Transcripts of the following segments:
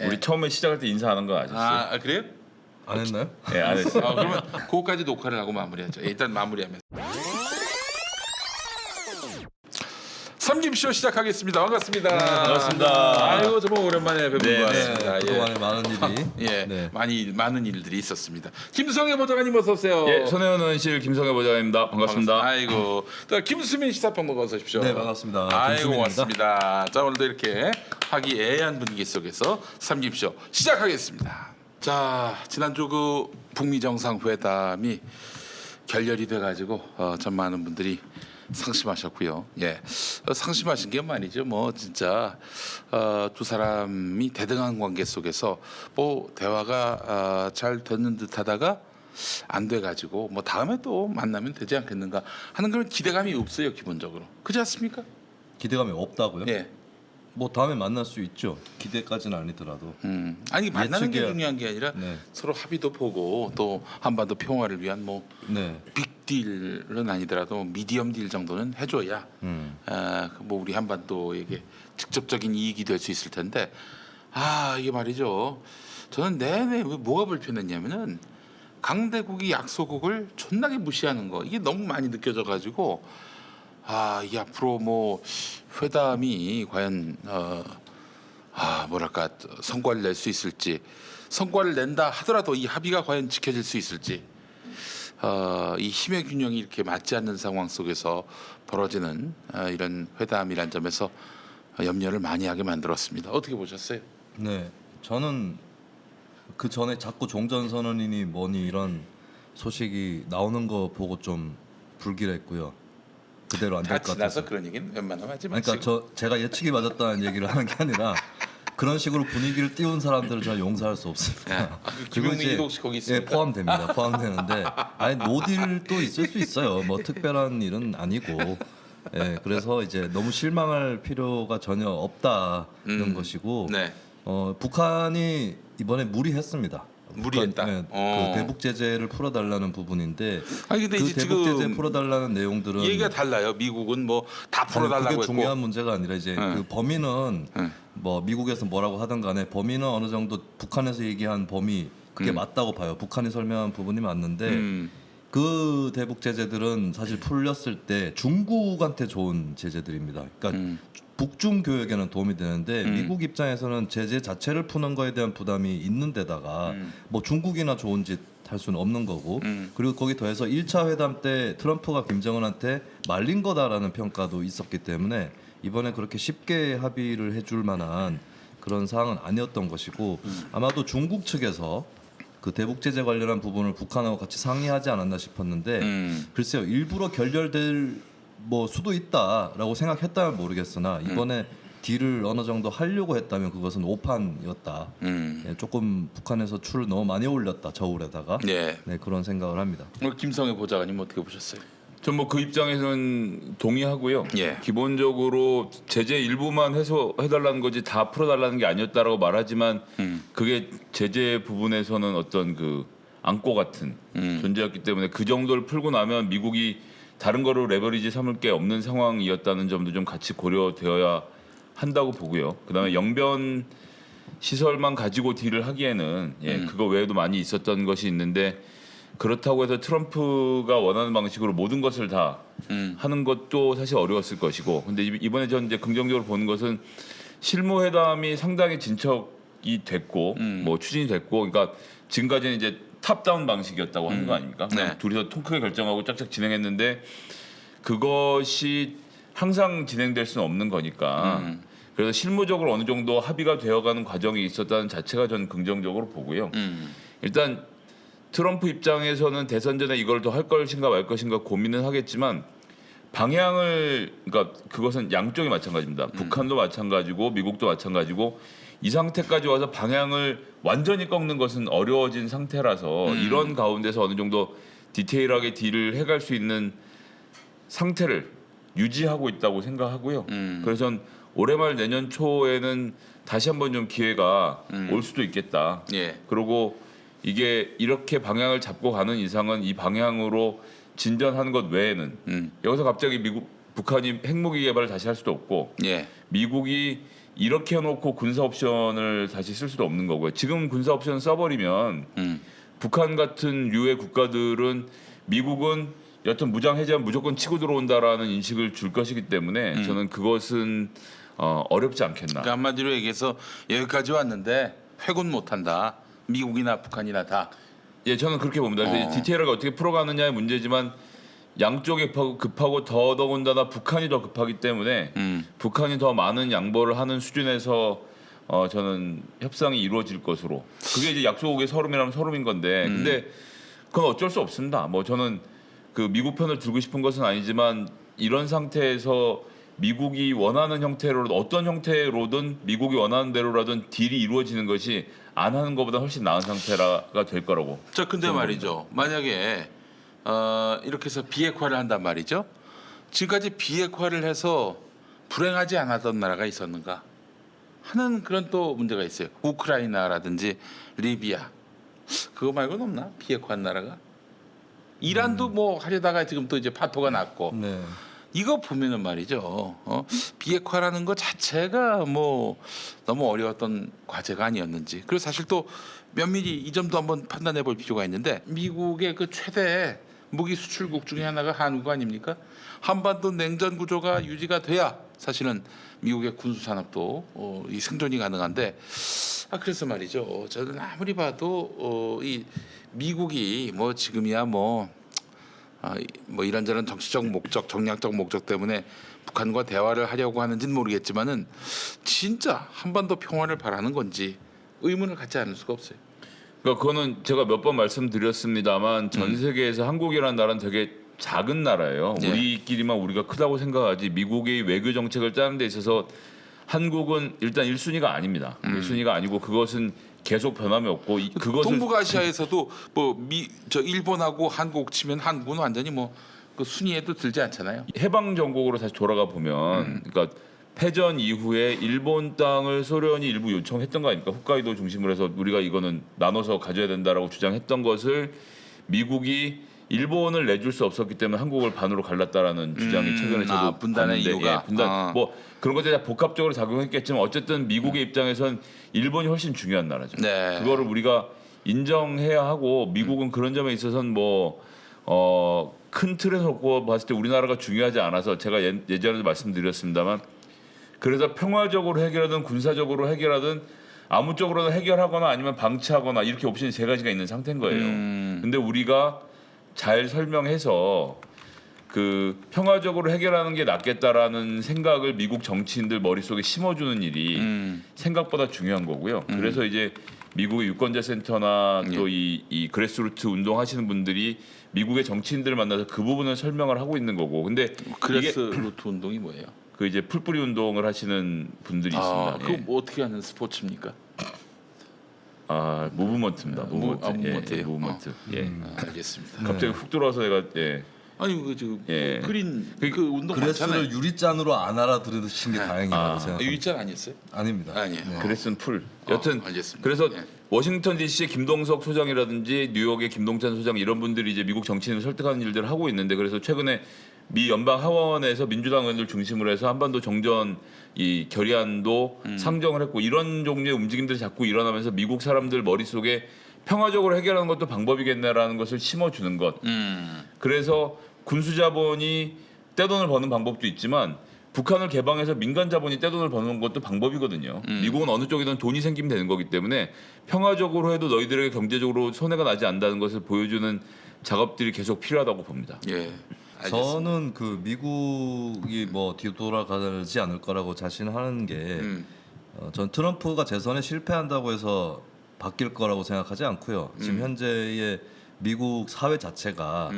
우리 처음에 시작할 때 인사 안 한 거 아셨어요? 아 그래요? 안 했나요? 네, 안 했어요. 그러면 그거까지 녹화를 하고 마무리하죠. 일단 마무리하면서. 삼김쇼 시작하겠습니다. 반갑습니다. 반갑습니다. 아이고 정말 오랜만에 뵙는 네, 것 네. 같습니다. 그동안에 많은 일이 예, 네. 많은 일들이 있었습니다. 김성애 보좌관님 어서 오세요. 예, 손혜원 원실 김성애 보좌관입니다. 반갑습니다. 아이고, 또 김수민 시사평론가 어서 오십시오. 네, 반갑습니다. 아이고 김수민입니다. 고맙습니다. 자 오늘도 이렇게 화기애애한 분위기 속에서 삼김쇼 시작하겠습니다. 자 지난주 그 북미 정상회담이 결렬이 돼가지고 참 많은 분들이 상심하셨고요. 예, 상심하신 게 말이죠. 뭐 진짜 두 사람이 대등한 관계 속에서 뭐 대화가 잘 되는 듯하다가 안 돼가지고 뭐 다음에 또 만나면 되지 않겠는가 하는 그런 기대감이 없어요 기본적으로. 그렇지 않습니까? 기대감이 없다고요? 예. 뭐 다음에 만날 수 있죠. 기대까지는 아니더라도. 아니 만나는 게 예측이야. 중요한 게 아니라 네. 서로 합의도 보고 또 한반도 평화를 위한 뭐 네. 빅딜은 아니더라도 미디엄 딜 정도는 해줘야 뭐 우리 한반도에게 직접적인 이익이 될 수 있을 텐데 이게 말이죠. 저는 내내 왜 뭐가 불편했냐면은 강대국이 약소국을 존나게 무시하는 거 이게 너무 많이 느껴져 가지고 이게 앞으로 뭐 회담이 과연 뭐랄까 성과를 낼 수 있을지 성과를 낸다 하더라도 이 합의가 과연 지켜질 수 있을지 이 힘의 균형이 이렇게 맞지 않는 상황 속에서 벌어지는 이런 회담이란 점에서 염려를 많이 하게 만들었습니다. 어떻게 보셨어요? 네. 저는 그 전에 자꾸 종전선언이니 뭐니 이런 소식이 나오는 거 보고 좀 불길했고요. 그대로 안 다 될 것 지나서 같아서. 그런 얘기는 웬만하면 하지 그러니까 마시고. 제가 예측이 맞았다는 얘기를 하는 게 아니라 그런 식으로 분위기를 띄운 사람들을 저는 용서할 수 없습니다. 김용민이도 혹시 거기 예, 있습니까? 포함됩니다. 포함되는데 아니 노딜도 있을 수 있어요. 뭐 특별한 일은 아니고. 예, 그래서 이제 너무 실망할 필요가 전혀 없다는 것이고 네. 북한이 이번에 무리했습니다. 무리했다? 예, 그 대북 제재를 풀어달라는 부분인데 아니 근데 그 이제 대북 제재 지금 풀어달라는 내용들은 얘기가 달라요. 미국은 뭐 다 아니, 풀어달라고 그게 했고. 중요한 문제가 아니라 이제 네. 그 범위는 네. 뭐 미국에서 뭐라고 하든 간에 범위는 어느 정도 북한에서 얘기한 범위 그게 맞다고 봐요. 북한이 설명한 부분이 맞는데 그 대북 제재들은 사실 풀렸을 때 중국한테 좋은 제재들입니다. 그러니까 북중 교역에는 도움이 되는데 미국 입장에서는 제재 자체를 푸는 거에 대한 부담이 있는 데다가 뭐 중국이나 좋은 짓 할 수는 없는 거고 그리고 거기 더해서 1차 회담 때 트럼프가 김정은한테 말린 거다라는 평가도 있었기 때문에 이번에 그렇게 쉽게 합의를 해줄 만한 그런 사항은 아니었던 것이고 아마도 중국 측에서 그 대북 제재 관련한 부분을 북한하고 같이 상의하지 않았나 싶었는데 글쎄요 일부러 결렬될 뭐 수도 있다라고 생각했다면 모르겠으나 이번에 딜을 어느 정도 하려고 했다면 그것은 오판이었다. 예, 조금 북한에서 추를 너무 많이 올렸다 저울에다가 네. 네, 그런 생각을 합니다. 김성애 보좌관님 어떻게 보셨어요? 전 뭐 그 입장에서는 동의하고요. 예. 기본적으로 제재 일부만 해달라는 거지 다 풀어달라는 게 아니었다라고 말하지만 그게 제재 부분에서는 어떤 그 안고 같은 존재였기 때문에 그 정도를 풀고 나면 미국이 다른 거로 레버리지 삼을 게 없는 상황이었다는 점도 좀 같이 고려되어야 한다고 보고요. 그다음에 영변 시설만 가지고 딜을 하기에는 그거 외에도 많이 있었던 것이 있는데 그렇다고 해서 트럼프가 원하는 방식으로 모든 것을 다 하는 것도 사실 어려웠을 것이고 근데 이번에 전 이제 긍정적으로 보는 것은 실무회담이 상당히 진척이 됐고 뭐 추진이 됐고 그러니까 지금까지는 이제 탑다운 방식이었다고 하는 거 아닙니까? 네. 둘이서 통 크게 결정하고 짝짝 진행했는데 그것이 항상 진행될 수는 없는 거니까 그래서 실무적으로 어느 정도 합의가 되어가는 과정이 있었다는 자체가 저는 긍정적으로 보고요. 일단 트럼프 입장에서는 대선 전에 이걸 더 할 것인가 말 것인가 고민은 하겠지만 방향을 그러니까 그것은 양쪽이 마찬가지입니다. 북한도 마찬가지고 미국도 마찬가지고 이 상태까지 와서 방향을 완전히 꺾는 것은 어려워진 상태라서 이런 가운데서 어느 정도 디테일하게 딜을 해갈 수 있는 상태를 유지하고 있다고 생각하고요. 그래서 올해 말 내년 초에는 다시 한번 좀 기회가 올 수도 있겠다. 예. 그리고 이게 이렇게 방향을 잡고 가는 이상은 이 방향으로 진전하는 것 외에는 여기서 갑자기 북한이 핵무기 개발을 다시 할 수도 없고 예. 미국이 이렇게 해놓고 군사 옵션을 다시 쓸 수도 없는 거고요. 지금 군사 옵션 써버리면 북한 같은 류의 국가들은 미국은 여튼 무장 해제하면 무조건 치고 들어온다라는 인식을 줄 것이기 때문에 저는 그것은 어렵지 않겠나. 그러니까 한마디로 얘기해서 여기까지 왔는데 회군 못한다. 미국이나 북한이나 다. 예, 저는 그렇게 봅니다. 그래서 디테일하게 어떻게 풀어가느냐의 문제지만 양쪽이 급하고 더더군다나 북한이 더 급하기 때문에 북한이 더 많은 양보를 하는 수준에서 저는 협상이 이루어질 것으로. 그게 이제 약속의 서름이라면 서름인 건데, 근데 그건 어쩔 수 없습니다. 뭐 저는 그 미국 편을 들고 싶은 것은 아니지만 이런 상태에서 미국이 원하는 형태로 어떤 형태로든 미국이 원하는 대로라든 딜이 이루어지는 것이 안 하는 것보다 훨씬 나은 상태가 될 거라고. 자, 근데 말이죠. 만약에 이렇게 해서 비핵화를 한단 말이죠. 지금까지 비핵화를 해서 불행하지 않았던 나라가 있었는가 하는 그런 또 문제가 있어요. 우크라이나라든지 리비아 그거 말고는 없나? 비핵화한 나라가? 이란도 뭐 하려다가 지금 또 이제 파토가 났고 네. 이거 보면은 말이죠. 비핵화라는 것 자체가 뭐 너무 어려웠던 과제가 아니었는지. 그리고 사실 또 면밀히 이 점도 한번 판단해 볼 필요가 있는데 미국의 그 최대 무기 수출국 중에 하나가 한국 아닙니까? 한반도 냉전 구조가 유지가 돼야 사실은 미국의 군수 산업도 이 생존이 가능한데 그래서 말이죠. 저는 아무리 봐도 이 미국이 뭐 지금이야 뭐 이런저런 정치적 목적, 정략적 목적 때문에 북한과 대화를 하려고 하는지는 모르겠지만은 진짜 한반도 평화를 바라는 건지 의문을 갖지 않을 수가 없어요. 그러니까 그거는 제가 몇 번 말씀드렸습니다만 전 세계에서 한국이라는 나라는 되게 작은 나라예요. 예. 우리끼리만 우리가 크다고 생각하지 미국의 외교 정책을 짜는 데 있어서 한국은 일단 1순위가 아닙니다. 1순위가 아니고 그것은 계속 변함이 없고 그것을 동북아시아에서도 뭐 저 일본하고 한국 치면 한국은 완전히 뭐 그 순위에도 들지 않잖아요. 해방 정국으로 다시 돌아가 보면 그러니까 패전 이후에 일본 땅을 소련이 일부 요청했던 거 아닙니까? 홋카이도 중심으로 해서 우리가 이거는 나눠서 가져야 된다라고 주장했던 것을 미국이 일본을 내줄 수 없었기 때문에 한국을 반으로 갈랐다라는 주장이 최근에 저도 분단의 봤는데, 이유가 분단 뭐 그런 것들이 다 복합적으로 작용했겠지만 어쨌든 미국의 입장에선 일본이 훨씬 중요한 나라죠. 네. 그거를 우리가 인정해야 하고 미국은 그런 점에 있어서는 큰 틀에서 놓고 봤을 때 우리나라가 중요하지 않아서 제가 예전에도 말씀드렸습니다만 그래서 평화적으로 해결하든 군사적으로 해결하든 아무 쪽으로든 해결하거나 아니면 방치하거나 이렇게 옵션이 세 가지가 있는 상태인 거예요. 근데 우리가 잘 설명해서 그 평화적으로 해결하는 게 낫겠다라는 생각을 미국 정치인들 머릿속에 심어주는 일이 생각보다 중요한 거고요. 그래서 이제 미국의 유권자 센터나 또 이 그래스루트 운동하시는 분들이 미국의 정치인들을 만나서 그 부분을 설명을 하고 있는 거고. 근데 그래스루트 운동이 뭐예요? 그 이제 풀뿌리 운동을 하시는 분들이 있습니다. 그거 뭐 어떻게 하는 스포츠입니까? 무브먼트입니다. 무브먼트. 무브먼트예요? 무브먼트. 예. 알겠습니다. 갑자기 훅 들어와서 내가 아니 그 지금 예. 그린 그 운동 그레스를 많잖아요. 유리잔으로 안 알아들으신 게 다행이라고 생각합니다. 유일잔 아니었어요? 아닙니다. 아니에요. 네. 그레스는 풀. 여튼 알겠습니다. 그래서 예. 워싱턴 D.C.의 김동석 소장이라든지 뉴욕의 김동찬 소장 이런 분들이 이제 미국 정치인을 설득하는 일들을 하고 있는데 그래서 최근에 미 연방 하원에서 민주당 의원들 중심으로 해서 한반도 정전 이 결의안도 상정을 했고 이런 종류의 움직임들이 자꾸 일어나면서 미국 사람들 머릿속에 평화적으로 해결하는 것도 방법이겠네라는 것을 심어주는 것. 그래서 군수 자본이 떼돈을 버는 방법도 있지만 북한을 개방해서 민간 자본이 떼돈을 버는 것도 방법이거든요. 미국은 어느 쪽이든 돈이 생기면 되는 거기 때문에 평화적으로 해도 너희들에게 경제적으로 손해가 나지 않는다는 것을 보여주는 작업들이 계속 필요하다고 봅니다. 예. 알겠습니다. 저는 그 미국이 뭐 뒤돌아가지 않을 거라고 자신하는 게 전 트럼프가 재선에 실패한다고 해서 바뀔 거라고 생각하지 않고요. 지금 현재의 미국 사회 자체가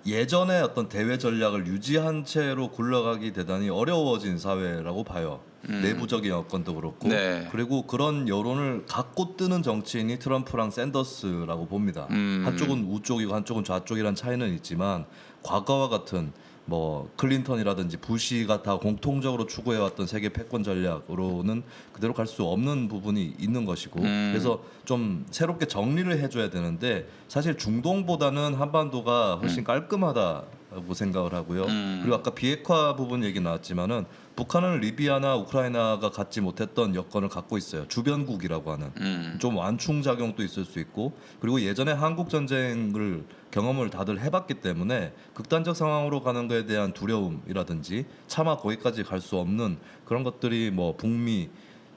예전의 어떤 대외 전략을 유지한 채로 굴러가기 대단히 어려워진 사회라고 봐요. 내부적인 여건도 그렇고 네. 그리고 그런 여론을 갖고 뜨는 정치인이 트럼프랑 샌더스라고 봅니다. 한쪽은 우쪽이고 한쪽은 좌쪽이란 차이는 있지만 과거와 같은 뭐 클린턴이라든지 부시가 다 공통적으로 추구해왔던 세계 패권 전략으로는 그대로 갈 수 없는 부분이 있는 것이고 그래서 좀 새롭게 정리를 해줘야 되는데 사실 중동보다는 한반도가 훨씬 깔끔하다고 생각을 하고요. 그리고 아까 비핵화 부분 얘기 나왔지만은 북한은 리비아나 우크라이나가 갖지 못했던 여건을 갖고 있어요. 주변국이라고 하는 좀 완충 작용도 있을 수 있고 그리고 예전에 한국 전쟁을 경험을 다들 해봤기 때문에 극단적 상황으로 가는 것에 대한 두려움이라든지 차마 거기까지 갈 수 없는 그런 것들이 뭐 북미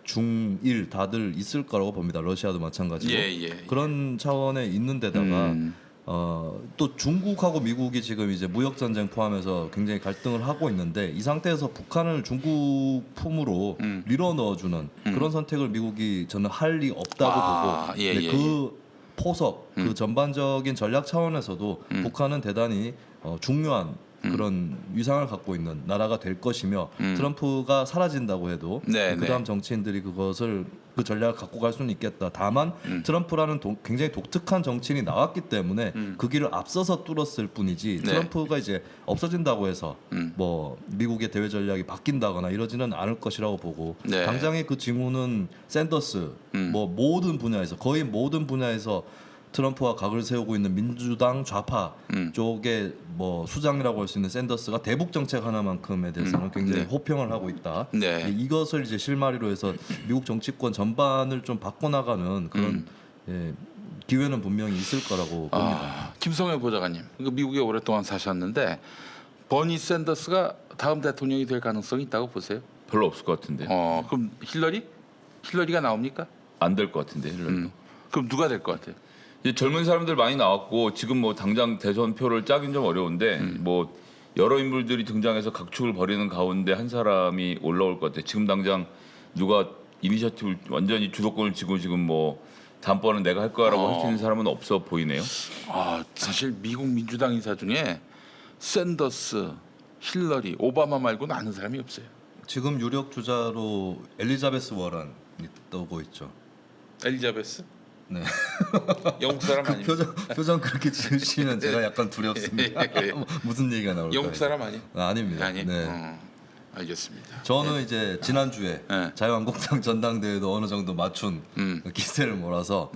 중일 다들 있을 거라고 봅니다. 러시아도 마찬가지고 그런 차원에 있는 데다가 또 중국하고 미국이 지금 이제 무역 전쟁 포함해서 굉장히 갈등을 하고 있는데 이 상태에서 북한을 중국 품으로 밀어 넣어주는 그런 선택을 미국이 저는 할 리 없다고 보고 그 포석 그 전반적인 전략 차원에서도 북한은 대단히 중요한 그런 위상을 갖고 있는 나라가 될 것이며 트럼프가 사라진다고 해도 그다음 정치인들이 그것을 그 전략을 갖고 갈 수는 있겠다. 다만 트럼프라는 굉장히 독특한 정치인이 나왔기 때문에 그 길을 앞서서 뚫었을 뿐이지 트럼프가 이제 없어진다고 해서 뭐 미국의 대외 전략이 바뀐다거나 이러지는 않을 것이라고 보고 당장의 그 징후는 샌더스 뭐 모든 분야에서 거의 모든 분야에서 트럼프와 각을 세우고 있는 민주당 좌파 쪽의 뭐 수장이라고 할 수 있는 샌더스가 대북 정책 하나만큼에 대해서는 굉장히 호평을 하고 있다. 이것을 이제 실마리로 해서 미국 정치권 전반을 좀 바꿔나가는 그런 기회는 분명히 있을 거라고 봅니다. 김성애 보좌관님, 미국에 오랫동안 사셨는데 버니 샌더스가 다음 대통령이 될 가능성이 있다고 보세요? 별로 없을 것 같은데. 그럼 힐러리가 나옵니까? 안 될 것 같은데 힐러리도. 그럼 누가 될 것 같아요? 이제 젊은 사람들 많이 나왔고 지금 뭐 당장 대선 표를 짜긴 좀 어려운데 뭐 여러 인물들이 등장해서 각축을 벌이는 가운데 한 사람이 올라올 것 같아요. 지금 당장 누가 이니셔티브를 완전히 주도권을 쥐고 지금 뭐 다음번은 내가 할 거라고 할 수 있는 사람은 없어 보이네요. 사실 미국 민주당 인사 중에 샌더스, 힐러리, 오바마 말고는 아는 사람이 없어요. 지금 유력 주자로 엘리자베스 워런이 떠오고 있죠. 엘리자베스? 네. 영국 사람 그 아니에요? 표정 그렇게 지으시면 제가 약간 두렵습니다. 무슨 얘기가 나올까요? 영국 사람 아니에요? 아닙니다. 아니? 네. 알겠습니다. 저는 이제 지난주에 자유한국당 전당대회도 어느 정도 맞춘 기세를 몰아서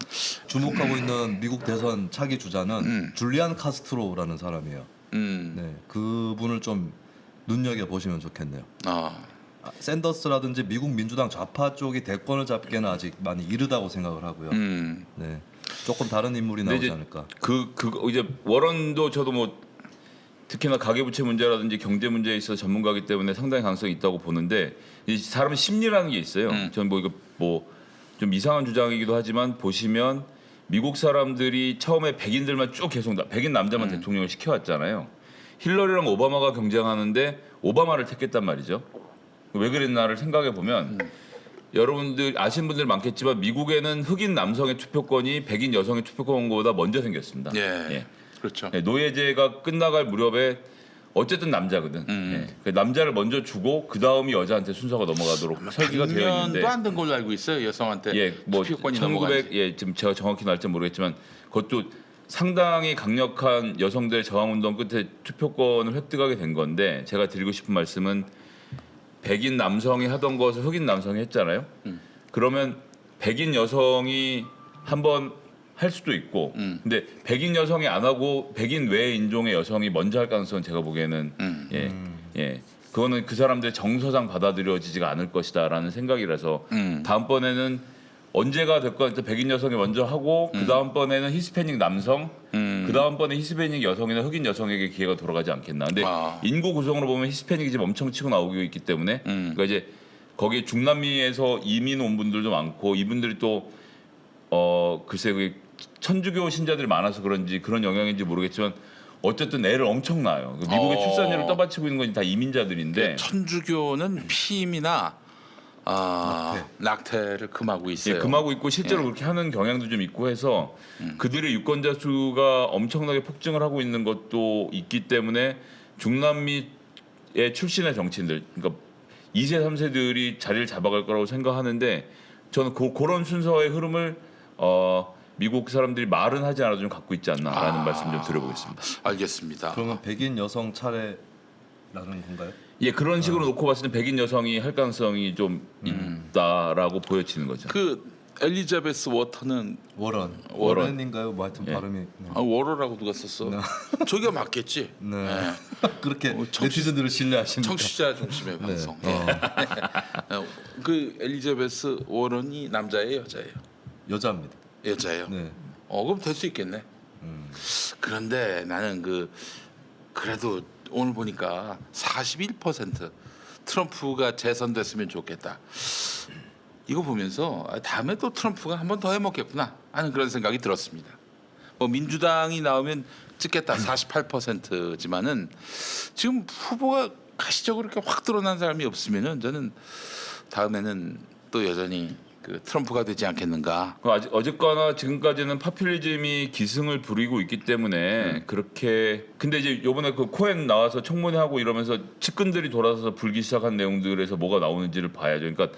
주목하고 있는 미국 대선 차기 주자는 줄리안 카스트로라는 사람이에요. 네, 그분을 좀 눈여겨 보시면 좋겠네요. 샌더스라든지 미국 민주당 좌파 쪽이 대권을 잡기에는 아직 많이 이르다고 생각을 하고요. 네, 조금 다른 인물이 나오지 않을까. 그 이제 워런도 저도 뭐 특히나 가계부채 문제라든지 경제 문제에 있어서 전문가이기 때문에 상당히 가능성이 있다고 보는데 이 사람의 심리라는 게 있어요. 저는 뭐 이거 뭐 좀 이상한 주장이기도 하지만 보시면 미국 사람들이 처음에 백인들만 쭉 계속 백인 남자만 대통령을 시켜왔잖아요. 힐러리랑 오바마가 경쟁하는데 오바마를 택했단 말이죠. 왜 그랬나를 생각해 보면 여러분들 아시는 분들 많겠지만 미국에는 흑인 남성의 투표권이 백인 여성의 투표권보다 먼저 생겼습니다. 그렇죠. 노예제가 끝나갈 무렵에 어쨌든 남자거든. 그 남자를 먼저 주고 그 다음이 여자한테 순서가 넘어가도록 설계가 되어 있는데 100년도 안 된 걸로 알고 있어요. 여성한테 뭐 투표권이 1900 지금 제가 정확히 날짜 모르겠지만 그것도 상당히 강력한 여성들의 저항운동 끝에 투표권을 획득하게 된 건데 제가 드리고 싶은 말씀은 백인 남성이 하던 것을 흑인 남성이 했잖아요. 그러면 백인 여성이 한번 할 수도 있고 근데 백인 여성이 안 하고 백인 외 인종의 여성이 먼저 할 가능성은 제가 보기에는 그거는 그 사람들의 정서상 받아들여지지가 않을 것이다라는 생각이라서 다음번에는 언제가 될 것 같아 백인 여성이 먼저 하고 그 다음번에는 히스패닉 남성 그 다음번에 히스패닉 여성이나 흑인 여성에게 기회가 돌아가지 않겠나. 근데 인구 구성으로 보면 히스패닉이 지금 엄청 치고 나오고 있기 때문에 그러니까 이제 거기에 중남미에서 이민 온 분들도 많고 이분들이 또 글쎄 그 천주교 신자들이 많아서 그런지 그런 영향인지 모르겠지만 어쨌든 애를 엄청 낳아요. 미국의 출산율을 떠받치고 있는 건 다 이민자들인데 천주교는 피임이나 낙태를 금하고 있어요. 금하고 있고 실제로 그렇게 하는 경향도 좀 있고 해서 그들의 유권자 수가 엄청나게 폭증을 하고 있는 것도 있기 때문에 중남미의 출신의 정치인들 그러니까 2세 3세들이 자리를 잡아갈 거라고 생각하는데 저는 그런 순서의 흐름을 미국 사람들이 말은 하지 않아도 좀 갖고 있지 않나라는 말씀 좀 드려보겠습니다. 알겠습니다. 그러면 백인 여성 차례라는 건가요? 그런 식으로 놓고 봤을 때 백인 여성이 할 가능성이 좀 있다라고 보여지는 거죠. 그 엘리자베스 워터는 워런인가요? 뭐 하여튼 예. 발음이 네. 워러라고 누가 썼어? 저기가 맞겠지. 네. 네. 그렇게 청취- 네티즌들을 신뢰하십니까? 청취자 중심의 방송. 네. 그 엘리자베스 워런이 남자예요, 여자예요? 여자입니다. 여자예요. 네. 그럼 될 수 있겠네. 그런데 나는 그래도 오늘 보니까 41% 트럼프가 재선됐으면 좋겠다. 이거 보면서 다음에 또 트럼프가 한 번 더 해먹겠구나 하는 그런 생각이 들었습니다. 뭐 민주당이 나오면 찍겠다 48%지만은 지금 후보가 가시적으로 이렇게 확 드러난 사람이 없으면은 저는 다음에는 또 여전히 그 트럼프가 되지 않겠는가. 어쨌거나 지금까지는 파퓰리즘이 기승을 부리고 있기 때문에 그렇게 근데 이제 요번에 그 코엔 나와서 청문회 하고 이러면서 측근들이 돌아서서 불기 시작한 내용들에서 뭐가 나오는지를 봐야죠. 그러니까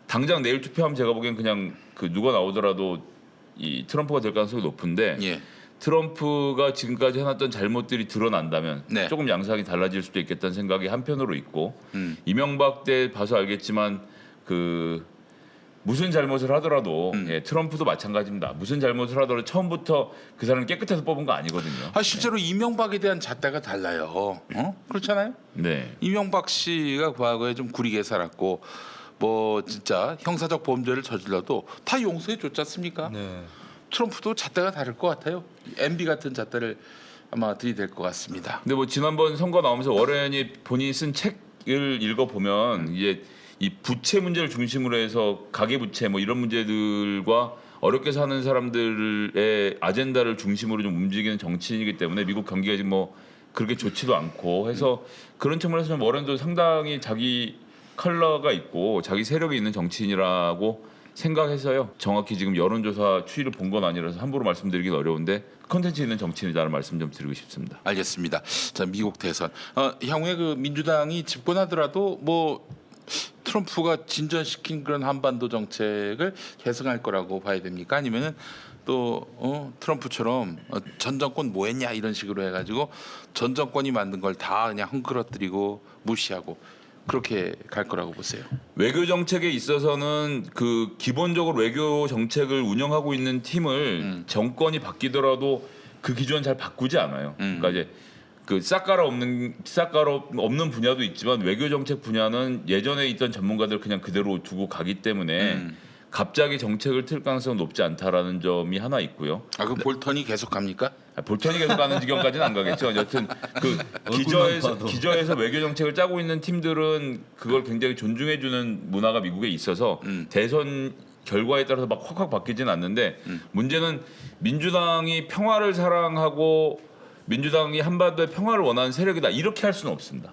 당장 내일 투표하면 제가 보기엔 그냥 그 누가 나오더라도 이 트럼프가 될 가능성이 높은데 예. 트럼프가 지금까지 해놨던 잘못들이 드러난다면 네. 조금 양상이 달라질 수도 있겠다는 생각이 한편으로 있고 이명박 때 봐서 알겠지만 그 무슨 잘못을 하더라도 예, 트럼프도 마찬가지입니다. 무슨 잘못을 하더라도 처음부터 그 사람을 깨끗해서 뽑은 거 아니거든요. 실제로 이명박에 대한 잣대가 달라요. 그렇잖아요. 네. 이명박 씨가 과거에 좀 구리게 살았고 뭐 진짜 형사적 범죄를 저질러도 다 용서해 줬지 않습니까? 네. 트럼프도 잣대가 다를 것 같아요. MB 같은 잣대를 아마 들이댈 것 같습니다. 근데 뭐 지난번 선거 나오면서 워렌이 본인이 쓴 책을 읽어 보면 이제 이 부채 문제를 중심으로 해서 가계 부채 뭐 이런 문제들과 어렵게 사는 사람들의 아젠다를 중심으로 좀 움직이는 정치인이기 때문에 미국 경기가 지금 뭐 그렇게 좋지도 않고 해서 그런 측면에서 좀 워렌도 상당히 자기 컬러가 있고 자기 세력이 있는 정치인이라고 생각해서요. 정확히 지금 여론조사 추이를 본 건 아니라서 함부로 말씀드리긴 어려운데 컨텐츠 있는 정치인이라는 말씀 좀 드리고 싶습니다. 알겠습니다. 자, 미국 대선 향후에 그 민주당이 집권하더라도 뭐 트럼프가 진전시킨 그런 한반도 정책을 계승할 거라고 봐야 됩니까? 아니면은 또 트럼프처럼 전 정권 뭐했냐 이런 식으로 해가지고 전 정권이 만든 걸 다 그냥 헝클어뜨리고 무시하고 그렇게 갈 거라고 보세요. 외교 정책에 있어서는 그 기본적으로 외교 정책을 운영하고 있는 팀을 정권이 바뀌더라도 그 기조는 잘 바꾸지 않아요. 그러니까 이제 그 싹가라 없는 분야도 있지만 외교 정책 분야는 예전에 있던 전문가들 그냥 그대로 두고 가기 때문에 갑자기 정책을 틀 가능성은 높지 않다라는 점이 하나 있고요. 그 볼턴이 계속 갑니까? 볼턴이 계속 가는 지경까지는 안 가겠죠. 여튼 그 기저에서 외교 정책을 짜고 있는 팀들은 그걸 굉장히 존중해주는 문화가 미국에 있어서 대선 결과에 따라서 막 확확 바뀌지는 않는데 문제는 민주당이 평화를 사랑하고 민주당이 한반도의 평화를 원하는 세력이다 이렇게 할 수는 없습니다.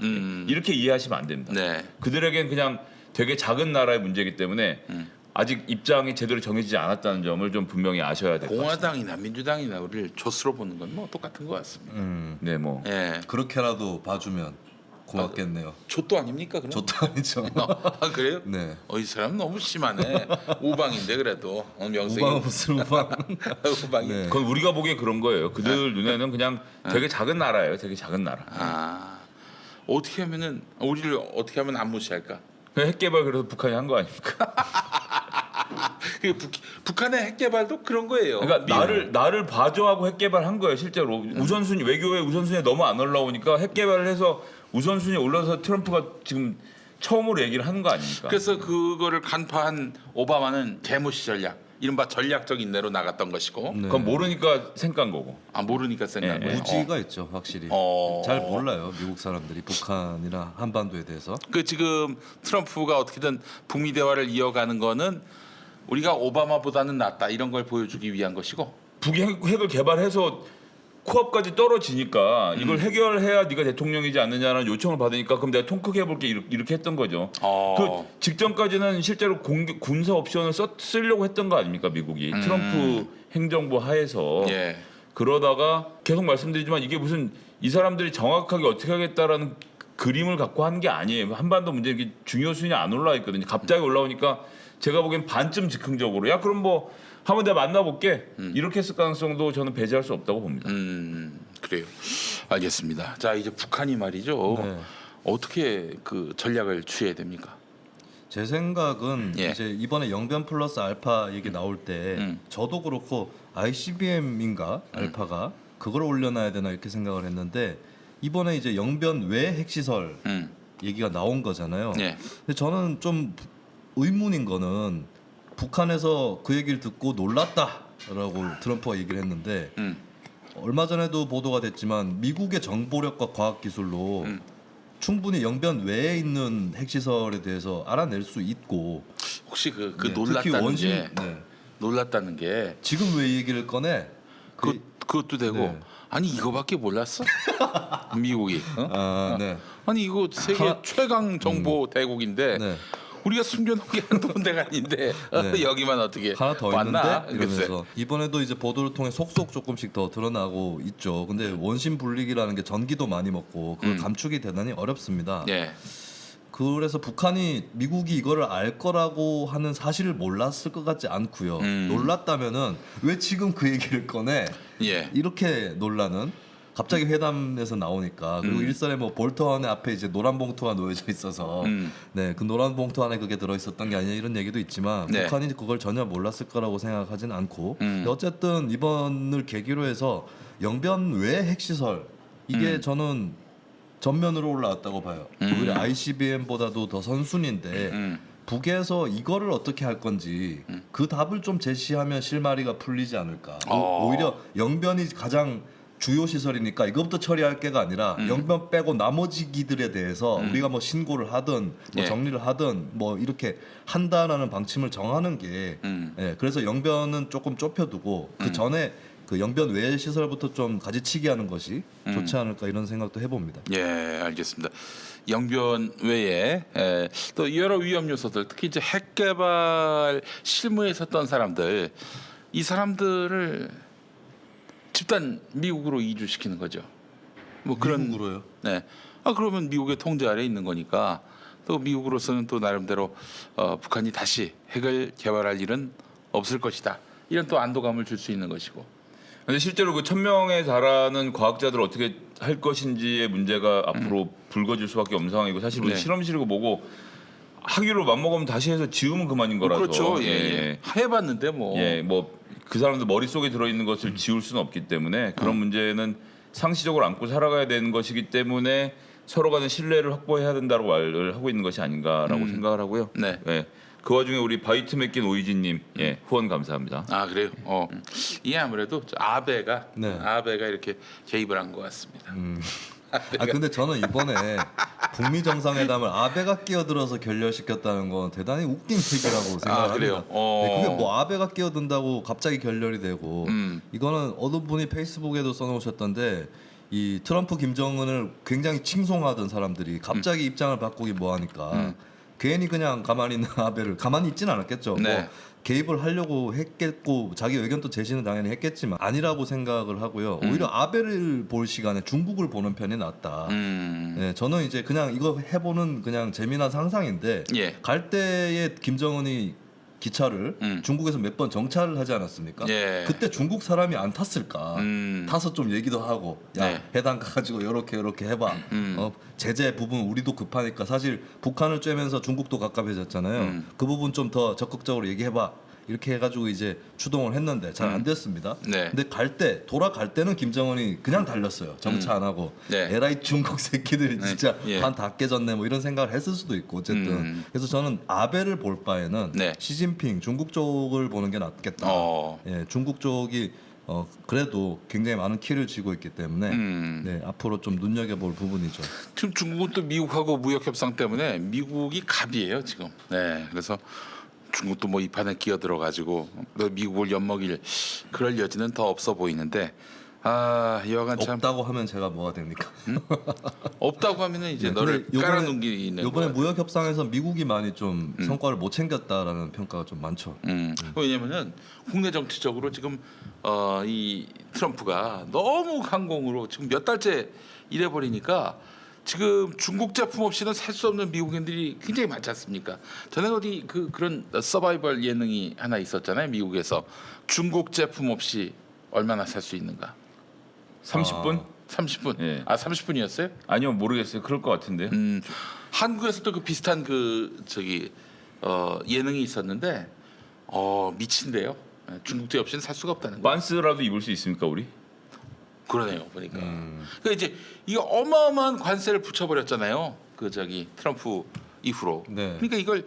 이렇게 이해하시면 안 됩니다. 네. 그들에겐 그냥 되게 작은 나라의 문제이기 때문에 아직 입장이 제대로 정해지지 않았다는 점을 좀 분명히 아셔야 될 것 같습니다. 공화당이나 민주당이나 우리를 조스로 보는 건 뭐 똑같은 것 같습니다. 네, 뭐 예, 그렇게라도 봐주면 고맙겠네요. 조 아닙니까 그럼? 저도 아니죠. 그래요? 네. 이 사람 너무 심하네. 우방인데 그래도 명색이 우방 무슨 우방? 우방이. 네. 그건 우리가 보기에 그런 거예요. 그들 눈에는 그냥 되게 작은 나라예요. 되게 작은 나라. 어떻게 하면은 우리를 어떻게 하면 안 무시할까? 그냥 핵 개발 그래서 북한이 한 거 아닙니까? 북한의 핵 개발도 그런 거예요. 그러니까 나를 봐줘하고 핵 개발한 거예요. 실제로 우선순위 외교의 우선순위에 너무 안 올라오니까 핵 개발을 해서 우선순위에 올라서 트럼프가 지금 처음으로 얘기를 하는 거 아닙니까? 그래서 그거를 간파한 오바마는 개무시 전략, 이른바 전략적인 내로 나갔던 것이고, 네. 그건 모르니까 생깐 거고. 모르니까 생각한 네. 거예요. 무지가 있죠, 확실히. 잘 몰라요, 미국 사람들이 북한이나 한반도에 대해서. 그 지금 트럼프가 어떻게든 북미 대화를 이어가는 거는 우리가 오바마보다는 낫다 이런 걸 보여주기 위한 것이고. 북이 핵을 개발해서 코앞까지 떨어지니까 이걸 해결해야 네가 대통령이지 않느냐는 요청을 받으니까 그럼 내가 통 크게 해볼게 이렇게 했던 거죠. 그 직전까지는 실제로 군사 옵션을 쓰려고 했던 거 아닙니까 미국이 트럼프 행정부 하에서. 예. 그러다가 계속 말씀드리지만 이게 무슨 이 사람들이 정확하게 어떻게 하겠다라는 그림을 갖고 하는 게 아니에요. 한반도 문제 이게 중요 순위 안 올라와 있거든요. 갑자기 올라오니까 제가 보기엔 반쯤 즉흥적으로 야 그럼 뭐 한번 내가 만나볼게 이렇게 했을 가능성도 저는 배제할 수 없다고 봅니다. 그래요. 알겠습니다. 자 이제 북한이 말이죠. 네. 어떻게 그 전략을 취해야 됩니까? 제 생각은 예. 이제 이번에 영변 플러스 알파 얘기 나올 때 저도 그렇고 ICBM인가 알파가 그걸 올려놔야 되나 이렇게 생각을 했는데 이번에 이제 영변 외 핵시설 얘기가 나온 거잖아요. 예. 근데 저는 좀 의문인 거는 북한에서 그 얘기를 듣고 놀랐다라고 트럼프가 얘기를 했는데 얼마 전에도 보도가 됐지만 미국의 정보력과 과학기술로 충분히 영변 외에 있는 핵시설에 대해서 알아낼 수 있고 혹시 그 네, 놀랐다는 특히 원심 게 네. 놀랐다는 게 지금 왜 이 얘기를 꺼내? 그것도 되고 네. 아니 이거밖에 몰랐어? 미국이 어? 네. 아니 이거 세계 최강 정보 대국인데 네. 우리가 숨겨놓은 게 한두 군데가 아닌데 네. 여기만 어떻게 하나 더 왔나? 있는데 이러면서 이번에도 이제 보도를 통해 속속 조금씩 더 드러나고 있죠. 근데 원심 분리기라는 게 전기도 많이 먹고 그걸 감추기 대단히 어렵습니다. 예. 그래서 북한이 미국이 이거를 알 거라고 하는 사실을 몰랐을 것 같지 않고요. 놀랐다면은 왜 지금 그 얘기를 꺼내? 예. 이렇게 놀라는 갑자기 회담에서 나오니까 그리고 일선에 뭐 볼턴의 앞에 이제 노란 봉투가 놓여져 있어서 네, 그 노란 봉투 안에 그게 들어 있었던 게 아니냐 이런 얘기도 있지만 네. 북한이 그걸 전혀 몰랐을 거라고 생각하진 않고 근데 어쨌든 이번을 계기로 해서 영변 외 핵시설 이게 저는 전면으로 올라왔다고 봐요. 오히려 ICBM보다도 더 선순위인데 북에서 이거를 어떻게 할 건지 그 답을 좀 제시하면 실마리가 풀리지 않을까. 오히려 영변이 가장 주요 시설이니까 이것부터 처리할 게가 아니라 영변 빼고 나머지 기들에 대해서 우리가 뭐 신고를 하든 뭐 예. 정리를 하든 뭐 이렇게 한다라는 방침을 정하는 게 예, 그래서 영변은 조금 좁혀두고 그 전에 그 영변 외 시설부터 좀 가지치기 하는 것이 좋지 않을까 이런 생각도 해봅니다. 예, 알겠습니다. 영변 외에 또 여러 위험 요소들, 특히 이제 핵 개발 실무에 섰던 사람들, 이 사람들을 집단 미국으로 이주시키는 거죠. 뭐 그런 미국으로요? 네. 아 그러면 미국의 통제 아래 에 있는 거니까 또 미국으로서는 또 나름대로 북한이 다시 핵을 개발할 일은 없을 것이다. 이런 또 안도감을 줄 수 있는 것이고. 근데 실제로 그 1,000명에 달하는 과학자들을 어떻게 할 것인지의 문제가 앞으로 불거질 수밖에 없는 상황이고 사실 뭐 네. 실험실이고 뭐고 하기로 맘먹으면 다시 해서 지우면 그만인 거라서 그렇죠. 예, 예. 해봤는데 뭐. 예, 뭐 그 사람들 머릿속에 들어있는 것을 지울 수는 없기 때문에 그런 문제는 상시적으로 안고 살아가야 되는 것이기 때문에 서로 간의 신뢰를 확보해야 된다고 말을 하고 있는 것이 아닌가라고 생각을 하고요. 네. 예. 그 와중에 우리 바이트 맥긴 오이진님 예, 후원 감사합니다. 아 그래요. 이게 아무래도 아베가 네. 아베가 이렇게 개입을 한 것 같습니다. 아 근데 저는 이번에 북미 정상회담을 아베가 끼어들어서 결렬시켰다는 건 대단히 웃긴 얘기라고 생각합니다. 그래요? 네, 그게 뭐 아베가 끼어든다고 갑자기 결렬이 되고 이거는 어느 분이 페이스북에도 써놓으셨던데 이 트럼프 김정은을 굉장히 칭송하던 사람들이 갑자기 입장을 바꾸기 뭐하니까 괜히 그냥 가만히 있는 아베를 가만히 있지는 않았겠죠. 네. 뭐 개입을 하려고 했겠고 자기 의견도 제시는 당연히 했겠지만 아니라고 생각을 하고요. 오히려 아베를 볼 시간에 중국을 보는 편이 낫다. 네, 저는 이제 그냥 이거 해보는 그냥 재미난 상상인데 예. 갈 때에 김정은이 기차를 중국에서 몇 번 정차를 하지 않았습니까? 예. 그때 중국 사람이 안 탔을까? 타서 좀 얘기도 하고 야 네. 해당 가가지고 요렇게 해봐. 제재 부분 우리도 급하니까 사실 북한을 쬐면서 중국도 갑갑해졌잖아요. 그 부분 좀 더 적극적으로 얘기해봐. 이렇게 해가지고 이제 추동을 했는데 잘 안 됐습니다. 네. 근데 돌아갈 때는 김정은이 그냥 달렸어요. 정차 안 하고. 네. 에라이 중국 새끼들이 네. 진짜 예. 반 다 깨졌네 뭐 이런 생각을 했을 수도 있고 어쨌든 그래서 저는 아베를 볼 바에는 네. 시진핑 중국 쪽을 보는 게 낫겠다. 예, 중국 쪽이 그래도 굉장히 많은 키를 쥐고 있기 때문에 네, 앞으로 좀 눈여겨볼 부분이죠. 지금 중국은 또 미국하고 무역 협상 때문에 미국이 갑이에요 지금. 네, 그래서 중국도 뭐 이 판에 끼어들어 가지고 미국을 엿먹일 그럴 여지는 더 없어 보이는데 여하간 참 없다고 하면 제가 뭐가 됩니까? 없다고 하면은 이제 네, 너를 근데 깔아넘기는 요번에 거야. 무역 협상에서 미국이 많이 좀 성과를 못 챙겼다라는 평가가 좀 많죠. 왜냐면은 국내 정치적으로 지금 이 트럼프가 너무 강공으로 지금 몇 달째 이래 버리니까 지금 중국 제품 없이는 살 수 없는 미국인들이 굉장히 많지 않습니까? 전에 어디 그런 서바이벌 예능이 하나 있었잖아요. 미국에서 중국 제품 없이 얼마나 살 수 있는가? 30분? 30분. 예. 30분이었어요? 아니요 모르겠어요. 그럴 것 같은데요. 한국에서도 그 비슷한 예능이 있었는데 미친데요. 중국제 없이는 살 수가 없다는 거. 반스라도 입을 수 있습니까 우리? 그러네요 보니까. 그러니까 이제 이거 어마어마한 관세를 붙여버렸잖아요. 그 저기 트럼프 이후로. 네. 그러니까 이걸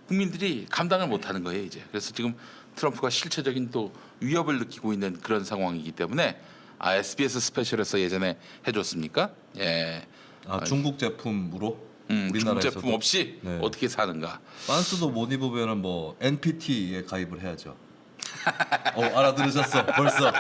국민들이 감당을 못하는 거예요 이제. 그래서 지금 트럼프가 실체적인 또 위협을 느끼고 있는 그런 상황이기 때문에 SBS 스페셜에서 예전에 해줬습니까? 예. 중국 제품으로 중국 우리나라에서도 제품 없이 네. 어떻게 사는가? 반스도 못 입으면은 뭐 NPT에 가입을 해야죠. 알아들으셨어 벌써.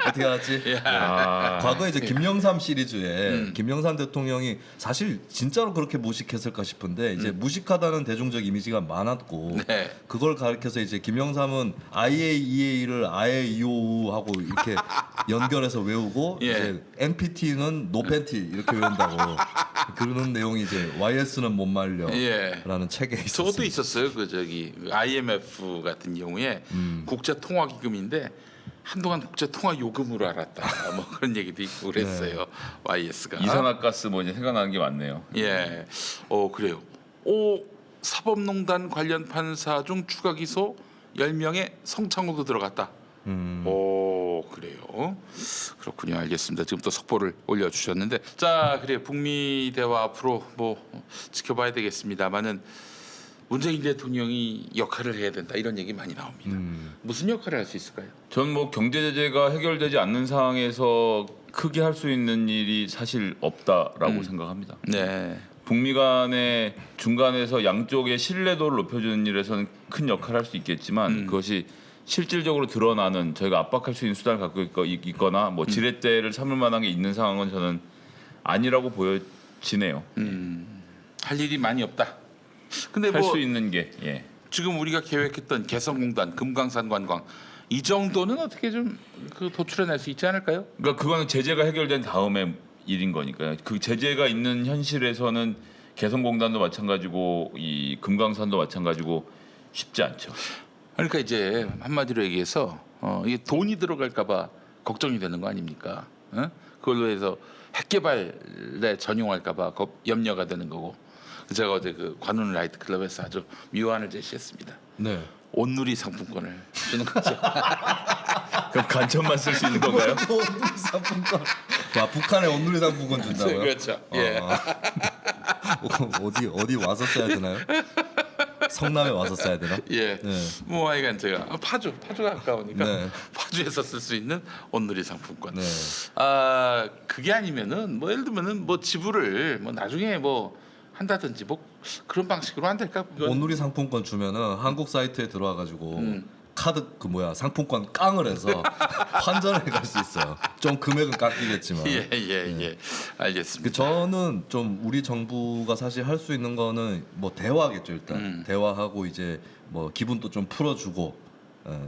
어떻게 알았지? 아, 과거에 이제 김영삼 시리즈에 김영삼 대통령이 사실 진짜로 그렇게 무식했을까 싶은데 이제 무식하다는 대중적 이미지가 많았고 네. 그걸 가르쳐서 이제 김영삼은 IAEA를 아에이오우 하고 이렇게 연결해서 외우고 예. 이제 NPT는 노팬티 이렇게 외운다고 그러는 내용이 이제 YS는 못 말려라는 예. 책에 있었어요. 저것도 있었어요. 그 저기 IMF 같은 경우에 국제통화기금인데 한동안 국제통화요금으로 알았다. 뭐 그런 얘기도 있고 그랬어요. YS가. 이산화가스 뭐 이제 생각나는 게 많네요. 예. 그래요. 사법농단 관련 판사 중 추가 기소 10명의 성창호도 들어갔다. 그래요. 그렇군요. 알겠습니다. 지금 또 속보를 올려주셨는데, 자, 그래요. 북미 대화 앞으로 뭐 지켜봐야 되겠습니다만은 문재인 대통령이 역할을 해야 된다 이런 얘기 많이 나옵니다. 무슨 역할을 할 수 있을까요? 전 뭐 경제 제재가 해결되지 않는 상황에서 크게 할 수 있는 일이 사실 없다라고 생각합니다. 네. 북미 간의 중간에서 양쪽의 신뢰도를 높여주는 일에서는 큰 역할을 할 수 있겠지만 그것이 실질적으로 드러나는 저희가 압박할 수 있는 수단을 갖고 있거나 뭐 지렛대를 삼을 만한 게 있는 상황은 저는 아니라고 보여지네요. 할 일이 많이 없다. 근데 할 뭐 수 있는 게 예. 지금 우리가 계획했던 개성공단, 금강산 관광 이 정도는 어떻게 좀 그 도출해낼 수 있지 않을까요? 그러니까 그거는 제재가 해결된 다음에 일인 거니까요. 그 제재가 있는 현실에서는 개성공단도 마찬가지고 이 금강산도 마찬가지고 쉽지 않죠. 그러니까 이제 한마디로 얘기해서 이게 돈이 들어갈까봐 걱정이 되는 거 아닙니까? 그걸로 해서 핵 개발에 전용할까봐 염려가 되는 거고. 제가 어제 그 관훈 라이트 클럽에서 아주 묘안을 제시했습니다. 네. 온누리 상품권을 주는 거죠. 그럼 간첩만 쓸 수 있는 건가요? 온누리 상품권. 북한에 온누리 상품권 준다고요? 그렇죠. 예. 어디 와서 써야 되나요? 성남에 와서 써야 되나? 예. 네. 뭐 하여간 제가 파주가 가까우니까 네. 파주에서 쓸 수 있는 온누리 상품권. 네. 그게 아니면은 뭐 예를 들면은 뭐 지불을 뭐 나중에 뭐 한다든지 뭐 그런 방식으로 안 될까? 온누리 상품권 주면은 한국 사이트에 들어와 가지고 카드 상품권 깡을 해서 환전을 갈 수 있어요. 좀 금액은 깎이겠지만. 예. 알겠습니다. 저는 좀 우리 정부가 사실 할 수 있는 거는 뭐 대화겠죠 일단. 대화하고 이제 뭐 기분도 좀 풀어주고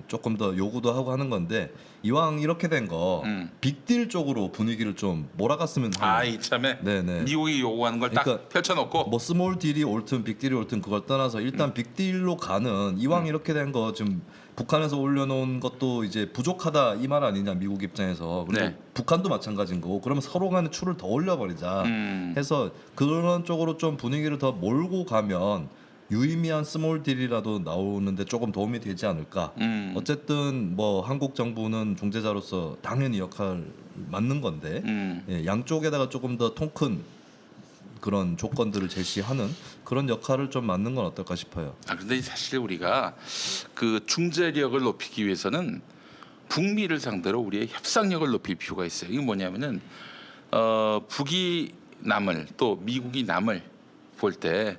조금 더 요구도 하고 하는 건데 이왕 이렇게 된 거 빅딜 쪽으로 분위기를 좀 몰아갔으면 하는. 이참에 네네. 미국이 요구하는 걸 딱 그러니까 펼쳐놓고 뭐 스몰 딜이 옳든 빅딜이 옳든 그걸 떠나서 일단 빅딜로 가는 이왕 이렇게 된 거 지금 북한에서 올려놓은 것도 이제 부족하다 이 말 아니냐 미국 입장에서 그리고 네. 북한도 마찬가지인 거고 그러면 서로 간에 추를 더 올려버리자 음. 해서 그런 쪽으로 좀 분위기를 더 몰고 가면 유의미한 스몰 딜이라도 나오는데 조금 도움이 되지 않을까. 어쨌든 뭐 한국 정부는 중재자로서 당연히 역할 맞는 건데 예, 양쪽에다가 조금 더 통 큰 그런 조건들을 제시하는 그런 역할을 좀 맡는 건 어떨까 싶어요. 근데 사실 우리가 그 중재력을 높이기 위해서는 북미를 상대로 우리의 협상력을 높일 필요가 있어요. 이게 뭐냐면은 북이 남을 또 미국이 남을 볼 때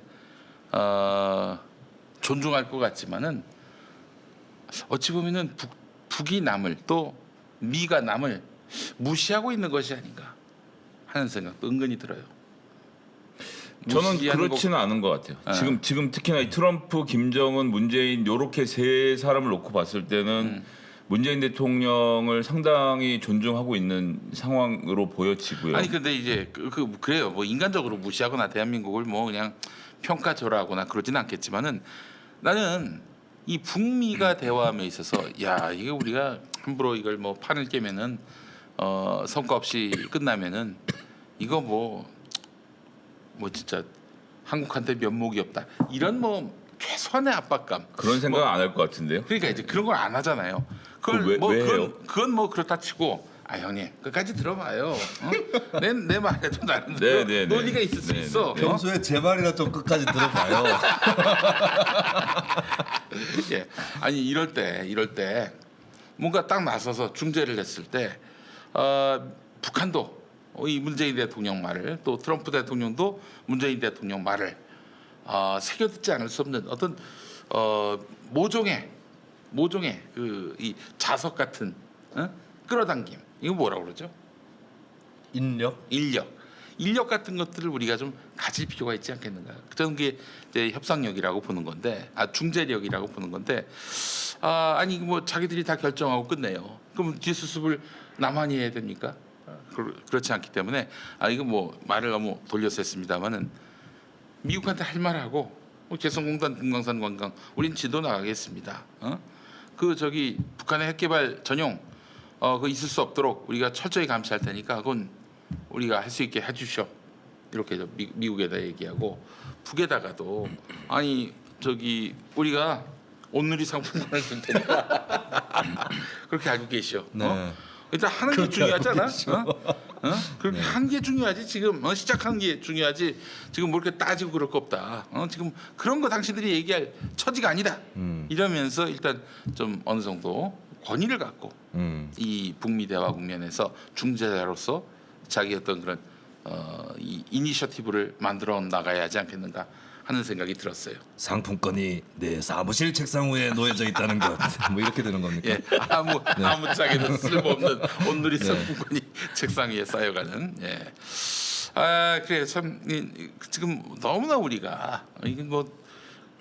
존중할 것 같지만은 어찌 보면은 북이 남을 또 미가 남을 무시하고 있는 것이 아닌가 하는 생각도 은근히 들어요. 저는 무시하는 그렇지는 않은 것 같아요. 지금 특히나 이 트럼프, 김정은, 문재인 요렇게 세 사람을 놓고 봤을 때는 문재인 대통령을 상당히 존중하고 있는 상황으로 보여지고요. 아니 근데 이제 그래요. 뭐 인간적으로 무시하거나 대한민국을 뭐 그냥 평가절하하거나 그러지는 않겠지만은 나는 이 북미가 대화함에 있어서 야 이게 우리가 함부로 이걸 뭐 판을 깨면은 성과 없이 끝나면은 이거 뭐 진짜 한국한테 면목이 없다. 이런 뭐 최소한의 압박감. 그런 생각 안 할 것 같은데요. 그러니까 이제 그런 걸 안 하잖아요. 그걸 왜 해요? 그건 뭐 그렇다 치고 형님 끝까지 들어봐요. 내 말에도 나름 네. 논리가 있을 수 네, 있어. 평소에 제 말이나 좀 끝까지 들어봐요. 예. 아니 이럴 때 뭔가 딱 나서서 중재를 했을 때 북한도 이 문재인 대통령 말을 또 트럼프 대통령도 문재인 대통령 말을 새겨 듣지 않을 수 없는 어떤 모종의 그 이 자석 같은 끌어당김. 이거 뭐라고 그러죠? 인력 같은 것들을 우리가 좀 가질 필요가 있지 않겠는가? 저는 그게 이제 협상력이라고 보는 건데, 중재력이라고 보는 건데, 아니 뭐 자기들이 다 결정하고 끝내요. 그럼 뒷수습을 남한이 해야 됩니까? 그렇지 않기 때문에 이거 뭐 말을 너무 돌려서 했습니다만은 미국한테 할 말하고 개성공단 금강산 관광 우린 지도 나가겠습니다. 그 저기 북한의 핵개발 전용 그 있을 수 없도록 우리가 철저히 감시할 테니까 그건 우리가 할 수 있게 해주셔. 이렇게 미국에다 얘기하고 북에다가도 아니 저기 우리가 온누리 상품권을 줄 테니까 그렇게 알고 계시오. 네. 일단 하는 게 중요하잖아. 그렇게 하는 게 중요하지. 지금 시작하는 게 중요하지. 지금 뭐 이렇게 따지고 그럴 거 없다. 지금 그런 거 당신들이 얘기할 처지가 아니다. 이러면서 일단 좀 어느 정도 권위를 갖고 이 북미 대화 국면에서 중재자로서 자기 어떤 그런 이 이니셔티브를 만들어 나가야 하지 않겠는가 하는 생각이 들었어요. 상품권이 내 사무실 책상 위에 놓여져 있다는 것. 뭐 이렇게 되는 겁니까? 예, 아무짝에도 쓸모없는 온누리 상품권이 책상 위에 쌓여가는. 예. 그래 참 지금 너무나 우리가 이게 뭐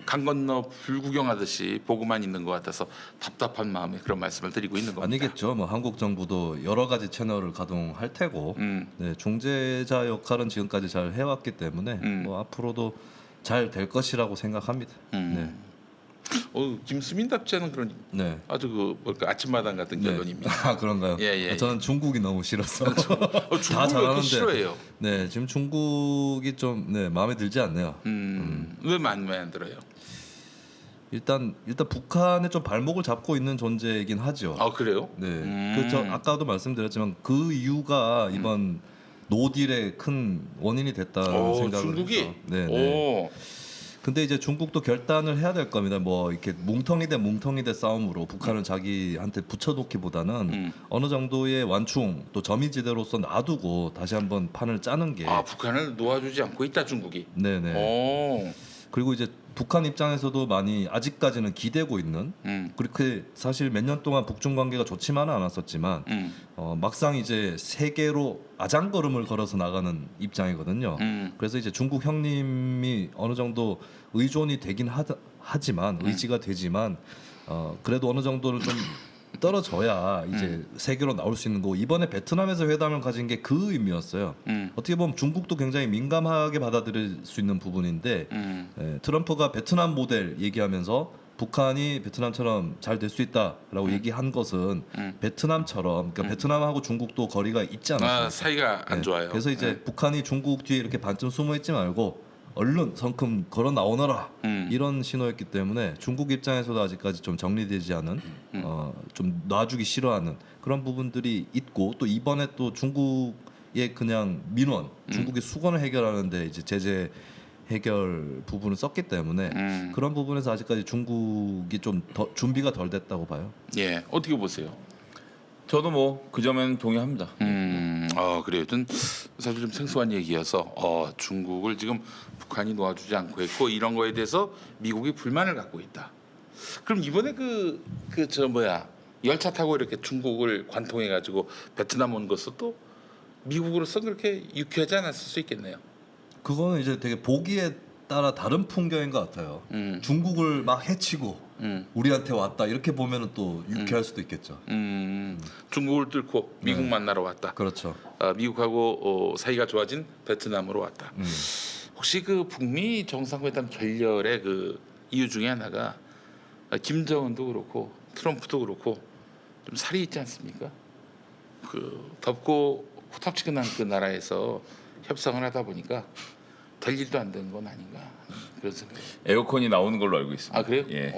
강 건너 불구경하듯이 보고만 있는 것 같아서 답답한 마음에 그런 말씀을 드리고 있는 겁니다. 아니겠죠. 뭐 한국 정부도 여러 가지 채널을 가동할 테고, 네, 중재자 역할은 지금까지 잘 해왔기 때문에 뭐 앞으로도 잘 될 것이라고 생각합니다. 네. 김수민답지 않은 그런 네. 아주 그 뭘까 아침마당 같은 결론입니다. 아 그런가요? 예. 저는 중국이 너무 싫어서 다 중국을 잘하는데. 싫어해요. 네, 지금 중국이 좀 마음에 들지 않네요. 왜 마음에 안 들어요? 일단 북한에 좀 발목을 잡고 있는 존재이긴 하죠. 그래요? 네, 그저 아까도 말씀드렸지만 그 이유가 이번 노딜의 큰 원인이 됐다는 생각을 중국이? 해서. 네. 근데 이제 중국도 결단을 해야 될 겁니다. 뭐 이렇게 뭉텅이 대 싸움으로 북한을 자기한테 붙여놓기보다는 어느 정도의 완충 또 점이지대로서 놔두고 다시 한번 판을 짜는 게. 북한을 놓아주지 않고 있다 중국이. 네네. 그리고 이제 북한 입장에서도 많이 아직까지는 기대고 있는 그렇게 사실 몇 년 동안 북중 관계가 좋지만은 않았었지만 막상 이제 세계로 아장걸음을 걸어서 나가는 입장이거든요. 그래서 이제 중국 형님이 어느 정도 의존이 되긴 하지만 의지가 되지만 그래도 어느 정도는 좀 떨어져야 이제 세계로 나올 수 있는 거고 이번에 베트남에서 회담을 가진 게 그 의미였어요. 어떻게 보면 중국도 굉장히 민감하게 받아들일 수 있는 부분인데 트럼프가 베트남 모델 얘기하면서 북한이 베트남처럼 잘 될 수 있다라고 얘기한 것은 베트남처럼 그러니까 베트남하고 중국도 거리가 있지 않았습니까? 사이가 안 좋아요. 그래서 이제 북한이 중국 뒤에 이렇게 반쯤 숨어 있지 말고 얼른 성큼 걸어 나오너라 이런 신호였기 때문에 중국 입장에서도 아직까지 좀 정리되지 않은 좀 놔주기 싫어하는 그런 부분들이 있고 또 이번에 또 중국의 그냥 민원 중국의 수건을 해결하는데 이제 제재 해결 부분을 썼기 때문에 그런 부분에서 아직까지 중국이 좀 더 준비가 덜 됐다고 봐요. 예, 어떻게 보세요? 저도 뭐 그 점에는 동의합니다. 그래요. 전 사실 좀 생소한 얘기여서 중국을 지금 북한이 놓아주지 않고 있고 이런 거에 대해서 미국이 불만을 갖고 있다. 그럼 이번에 열차 타고 이렇게 중국을 관통해 가지고 베트남 온 것도 미국으로서 그렇게 유쾌하지 않았을 수 있겠네요. 그거는 이제 되게 보기에 따라 다른 풍경인 것 같아요. 중국을 막 해치고 우리한테 왔다 이렇게 보면은 또 유쾌할 수도 있겠죠. 중국을 뚫고 미국 만나러 왔다. 그렇죠. 미국하고 사이가 좋아진 베트남으로 왔다. 혹시 그 북미 정상회담 결렬의 그 이유 중에 하나가 김정은도 그렇고 트럼프도 그렇고 좀 살이 있지 않습니까? 그 덥고 후텁지근한 그 나라에서 협상을 하다 보니까 될 일도 안 되는 건 아닌가 그런 생각. 에어컨이 나오는 걸로 알고 있습니다. 아 그래요? 예.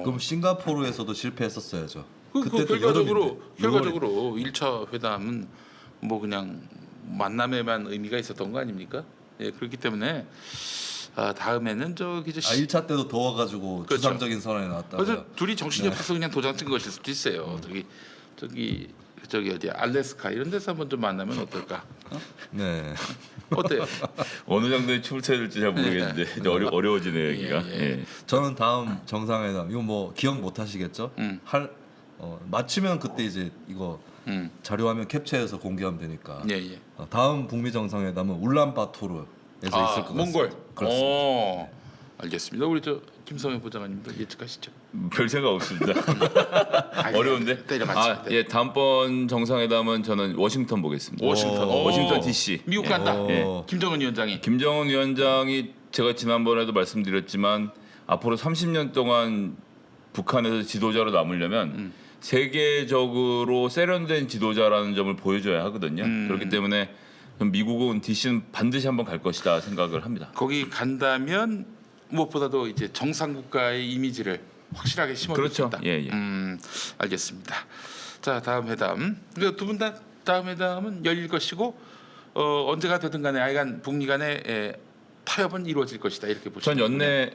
그럼 싱가포르에서도 실패했었어야죠. 그 그때도 결과적으로 여름인데, 1차 회담은 뭐 그냥 만남에만 의미가 있었던 거 아닙니까? 예, 그렇기 때문에 다음에는 저기 저 1차 때도 더워가지고 그렇죠. 추상적인 선언이 나왔다고요. 그래서 둘이 정신이 없어서 그냥 도장 친 것일 수도 있어요. 저기 어디 알래스카 이런 데서 한번 좀 만나면 어떨까? 네. 어때요? 어느 정도의 춤을 춰야 될지 잘 모르겠는데 이제 어려워지네요 여기가. 예, 예. 예. 저는 다음 정상회담 이거 뭐 기억 못 하시겠죠? 마치면 그때 이제 이거 자료화면 캡처해서 공개하면 되니까. 예, 예. 다음 북미 정상회담은 울란바토르에서 있을 것 같습니다. 몽골. 그렇습니다. 알겠습니다. 우리 저 김성현 부장님도 예측하시죠. 별 생각 없습니다. 어려운데. 때려맞습니다. 예, 다음번 정상회담은 저는 워싱턴 보겠습니다. 워싱턴 DC. 미국 간다. 예. 김정은 위원장이. 김정은 위원장이 제가 지난번에도 말씀드렸지만 앞으로 30년 동안 북한에서 지도자로 남으려면 세계적으로 세련된 지도자라는 점을 보여줘야 하거든요. 그렇기 때문에 미국은 DC는 반드시 한번 갈 것이다 생각을 합니다. 거기 간다면 무엇보다도 이제 정상 국가의 이미지를 확실하게 심어줄 수 그렇죠. 있다. 예, 예. 알겠습니다. 자, 다음 회담. 두 분 다 다음 회담은 열릴 것이고 언제가 되든 간에 하여간 북미 간의 타협은 이루어질 것이다. 이렇게 보시면 전 연내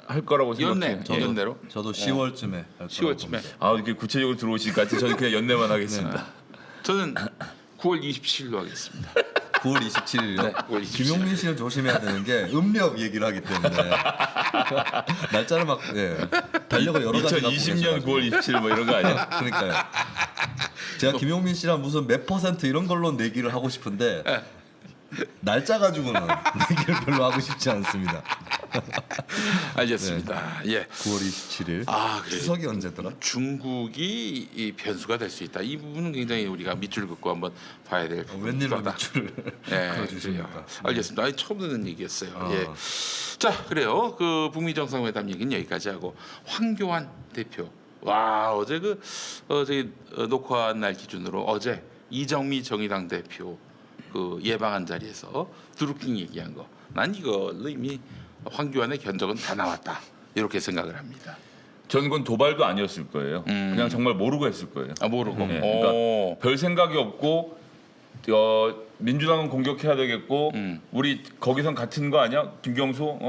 할 거라고 생각해요. 연내. 연내로. 저도 10월쯤에 할 거라고 10월쯤에. 봅니다. 아 이렇게 구체적으로 들어오시니까 저는 그냥 연내만 하겠습니다. 저는 9월 27일로 하겠습니다. 9월 27일이요. 네, 9월 27일. 김용민 씨는 조심해야 되는 게 음력 얘기를 하기 때문에 날짜를 막 달력을 여러 가지 갖고 2020년 9월 27일 뭐 이런 거 아니야? 그러니까요. 제가 김용민 씨랑 무슨 몇 % 이런 걸로 내기를 하고 싶은데 날짜 가지고는 내기를 별로 하고 싶지 않습니다. 알겠습니다. 예. 9월 27일. 아, 그래요. 추석이 언제더라? 중국이 이 변수가 될 수 있다. 이 부분은 굉장히 우리가 밑줄 긋고 한번 봐야 될 웬일로 부분이다. 밑줄을 예, 그어주십니까? 그래요. 알겠습니다. 아니, 처음 듣는 얘기였어요. 아. 예. 자, 그래요. 그 북미 정상회담 얘기는 여기까지 하고 황교안 대표. 와, 어제 저기 녹화한 날 기준으로 어제 이정미 정의당 대표 그 예방한 자리에서 드루킹 얘기한 거. 난 이걸로 이미 황교안의 견적은 다 나왔다. 이렇게 생각을 합니다. 저는 그건 도발도 아니었을 거예요. 그냥 정말 모르고 했을 거예요. 아, 모르고. 네, 그러니까 별 생각이 없고 민주당은 공격해야 되겠고 우리 거기선 같은 거 아니야? 김경수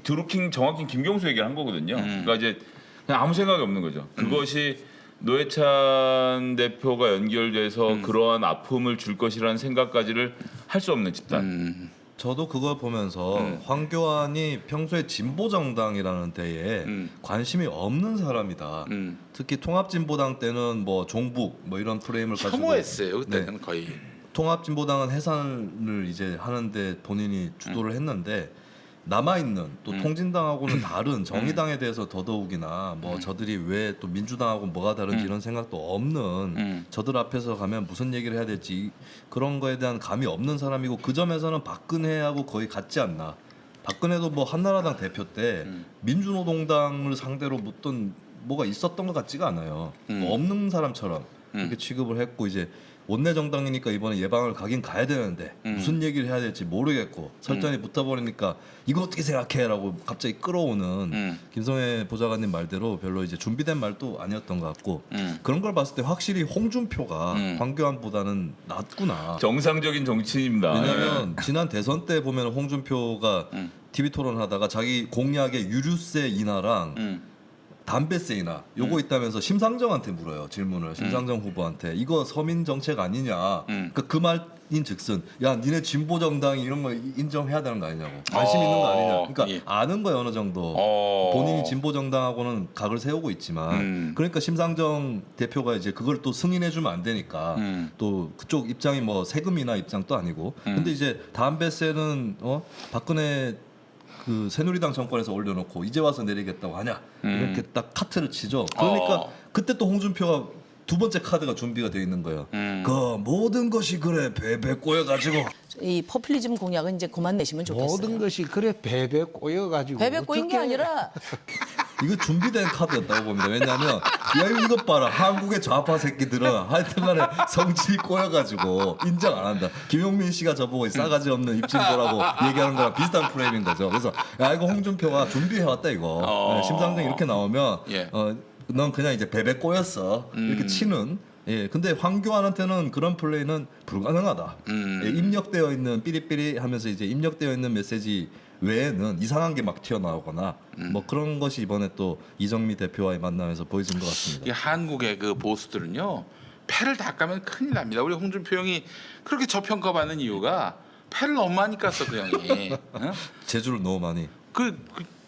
드루킹 정확히 김경수 얘기를 한 거거든요. 그러니까 이제 그냥 아무 생각이 없는 거죠. 그것이 노회찬 대표가 연결돼서 그러한 아픔을 줄 것이라는 생각까지를 할 수 없는 집단. 저도 그걸 보면서 황교안이 평소에 진보 정당이라는 데에 관심이 없는 사람이다. 특히 통합진보당 때는 뭐 종북 뭐 이런 프레임을 가지고 혐오했어요. 그때는 거의. 통합진보당은 해산을 이제 하는데 본인이 주도를 했는데 남아 있는 또 통진당하고는 다른 정의당에 대해서 더더욱이나 뭐 저들이 왜 또 민주당하고 뭐가 다른지 이런 생각도 없는 저들 앞에서 가면 무슨 얘기를 해야 될지 그런 거에 대한 감이 없는 사람이고 그 점에서는 박근혜하고 거의 같지 않나. 박근혜도 뭐 한나라당 대표 때 민주노동당을 상대로 묻던 뭐가 있었던 것 같지가 않아요. 뭐 없는 사람처럼 이렇게 취급을 했고 이제 원내 정당이니까 이번에 예방을 가긴 가야 되는데 무슨 얘기를 해야 될지 모르겠고 설전이 붙어버리니까 이거 어떻게 생각해라고 갑자기 끌어오는 김성애 보좌관님 말대로 별로 이제 준비된 말도 아니었던 것 같고 그런 걸 봤을 때 확실히 홍준표가 황교안보다는 낫구나. 정상적인 정치인입니다. 왜냐하면 지난 대선 때 보면 홍준표가 TV 토론하다가 자기 공약의 유류세 인하랑 담배세 인하 요거 있다면서 심상정한테 물어요. 질문을 심상정 후보한테 이거 서민 정책 아니냐. 그러니까 그 말인즉슨 야 니네 진보 정당이 이런 거 인정해야 되는 거 아니냐고 관심 있는 거 아니냐. 그러니까 예. 아는 거예요 어느 정도. 본인이 진보 정당하고는 각을 세우고 있지만 그러니까 심상정 대표가 이제 그걸 또 승인해주면 안 되니까 또 그쪽 입장이 뭐 세금 인하 입장도 아니고 근데 이제 담배세는 박근혜 그 새누리당 정권에서 올려놓고 이제 와서 내리겠다고 하냐 이렇게 딱 카트를 치죠. 그러니까 그때 또 홍준표가 두 번째 카드가 준비가 되어 있는 거예요. 그 모든 것이 그래 베베 꼬여가지고 이 포퓰리즘 공약은 이제 그만 내시면 좋겠어요. 모든 것이 그래 베베 꼬여가지고 베베 꼬인 게 어떻게 아니라 이거 준비된 카드였다고 봅니다. 왜냐하면 야 이것 봐라 한국의 좌파 새끼들은 하여튼간에 성질이 꼬여가지고 인정 안 한다. 김용민 씨가 저보고 싸가지 없는 입진보라고 얘기하는 거랑 비슷한 프레임인 거죠. 그래서 야 이거 홍준표가 준비해왔다 이거. 심상정 이렇게 나오면 예. 넌 그냥 이제 베베 꼬였어 이렇게 치는. 예, 근데 황교안한테는 그런 플레이는 불가능하다. 예, 입력되어 있는 삐리삐리 하면서 이제 입력되어 있는 메시지 외에는 이상한 게 막 튀어나오거나 뭐 그런 것이 이번에 또 이정미 대표와의 만남에서 보여준 것 같습니다. 이 한국의 그 보수들은요 패를 다 까면 큰일 납니다. 우리 홍준표 형이 그렇게 저평가받는 이유가 패를 너무 많이 깠어 그 형이. 어? 제주를 너무 많이. 그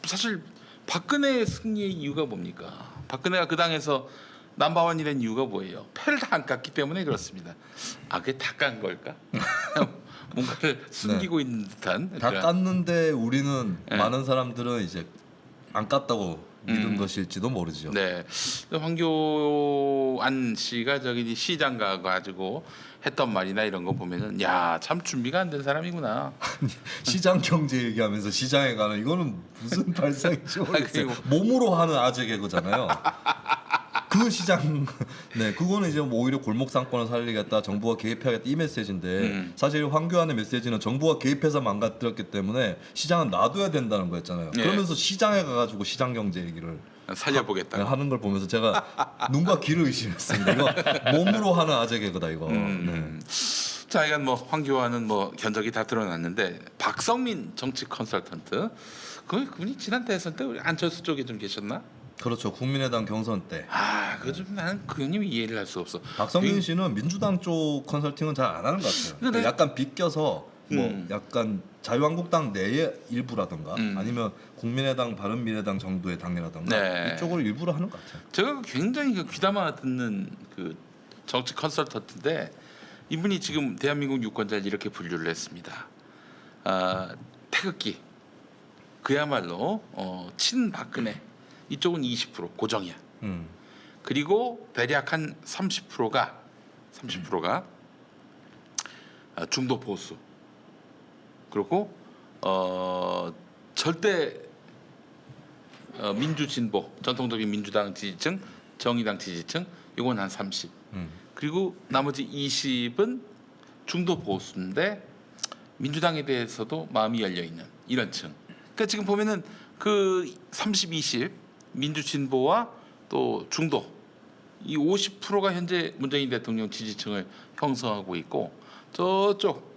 사실 박근혜 승리의 이유가 뭡니까? 박근혜가 그 당에서 넘버원이 된 이유가 뭐예요? 패를 다 안 깠기 때문에 그렇습니다. 아 그게 다 깐 걸까? 뭔가를 숨기고 있는 듯한 다 그런- 깠는데 우리는 네. 많은 사람들은 이제 안 깠다고 믿은 것일지도 모르죠. 네, 황교안 씨가 저기 시장 가가지고 했던 말이나 이런 거 보면은 야 참 준비가 안 된 사람이구나. 시장 경제 얘기하면서 시장에 가는 이거는 무슨 발상인지 모르겠어요. 그리고- 몸으로 하는 아재 개그잖아요. 그 시장, 네, 그거는 이제 뭐 오히려 골목 상권을 살리겠다, 정부가 개입해야겠다 이 메시지인데 사실 황교안의 메시지는 정부가 개입해서 망가뜨렸기 때문에 시장은 놔둬야 된다는 거였잖아요. 네. 그러면서 시장에 가가지고 시장 경제 얘기를 살려보겠다. 하는 걸 보면서 제가 눈과 귀를 의심했습니다. 이거 몸으로 하는 아재 개그다 이거. 네. 자, 이건 뭐 황교안은 뭐 견적이 다 드러났는데 박성민 정치 컨설턴트 그분이 지난 대선 때 우리 안철수 쪽에 좀 계셨나? 그렇죠. 국민의당 경선 때 아, 그 좀 나는 그 형님이 이해를 할 수 없어. 박성민 씨는 민주당 쪽 컨설팅은 잘 안 하는 것 같아요. 근데 약간 비껴서 뭐 약간 자유한국당 내의 일부라든가 아니면 국민의당, 바른미래당 정도의 당이라든가 네. 이쪽을 일부러 하는 것 같아요. 제가 굉장히 그 귀담아 듣는 그 정치 컨설턴트인데 이분이 지금 대한민국 유권자를 이렇게 분류를 했습니다. 아, 태극기 그야말로 친박근혜 이쪽은 20% 고정이야. 그리고 대략 한 30%가 중도 보수. 그리고 절대 민주 진보 전통적인 민주당 지지층, 정의당 지지층 이건 한 30. 그리고 나머지 20은 중도 보수인데 민주당에 대해서도 마음이 열려 있는 이런 층. 그러니까 지금 보면은 그 30, 20 민주 진보와 또 중도 이 50%가 현재 문재인 대통령 지지층을 형성하고 있고 저쪽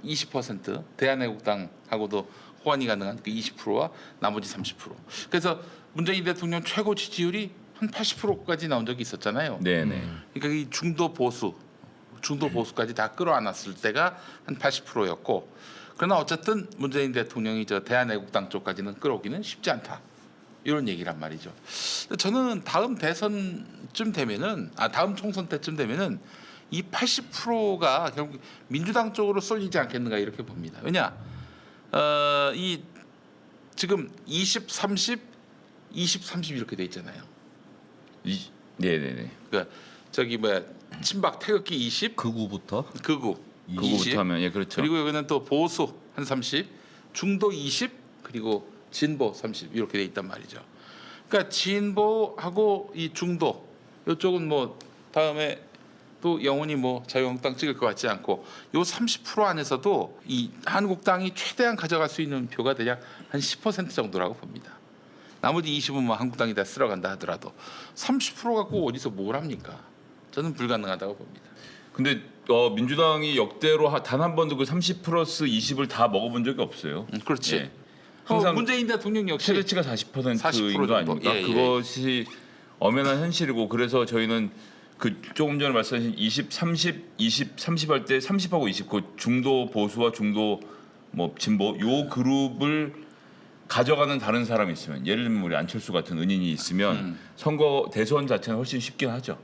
20% 대한애국당하고도 호환이 가능한 그 20%와 나머지 30%. 그래서 문재인 대통령 최고 지지율이 한 80%까지 나온 적이 있었잖아요. 네네. 그러니까 이 중도 보수까지 다 끌어안았을 때가 한 80%였고 그러나 어쨌든 문재인 대통령이 저 대한애국당 쪽까지는 끌어오기는 쉽지 않다. 이런 얘기란 말이죠. 저는 다음 대선쯤 되면은 다음 총선 때쯤 되면은 이 80%가 결국 민주당 쪽으로 쏠리지 않겠는가 이렇게 봅니다. 왜냐, 이 지금 20, 30, 20, 30 이렇게 돼 있잖아요. 네네네. 그러니까 저기 뭐야 친박 태극기 20, 극우부터 극우 그거부터 20, 하면 예 그렇죠. 그리고 여기는 또 보수 한 30, 중도 20, 그리고 진보 30 이렇게 돼 있단 말이죠. 그러니까 진보하고 이 중도 이쪽은 뭐 다음에 또 영원히 뭐 자유한국당 찍을 것 같지 않고 요 30% 안에서도 이 한국당이 최대한 가져갈 수 있는 표가 대략 한 10% 정도라고 봅니다. 나머지 20은 뭐 한국당이 다 쓸어간다 하더라도 30% 갖고 어디서 뭘 합니까? 저는 불가능하다고 봅니다. 근데 민주당이 역대로 단 한 번도 그 30 플러스 20을 다 먹어본 적이 없어요. 그렇지. 예. 항상 문재인 대통령 역시 최대치가 40%인 40% 거 아닙니까? 정도. 예, 예. 그것이 엄연한 현실이고 그래서 저희는 그 조금 전에 말씀하신 20, 30, 20, 30 할 때 30하고 20, 그 중도 보수와 중도 뭐 진보 요 그룹을 가져가는 다른 사람이 있으면 예를 들면 우리 안철수 같은 은인이 있으면 선거 대선 자체는 훨씬 쉽긴 하죠.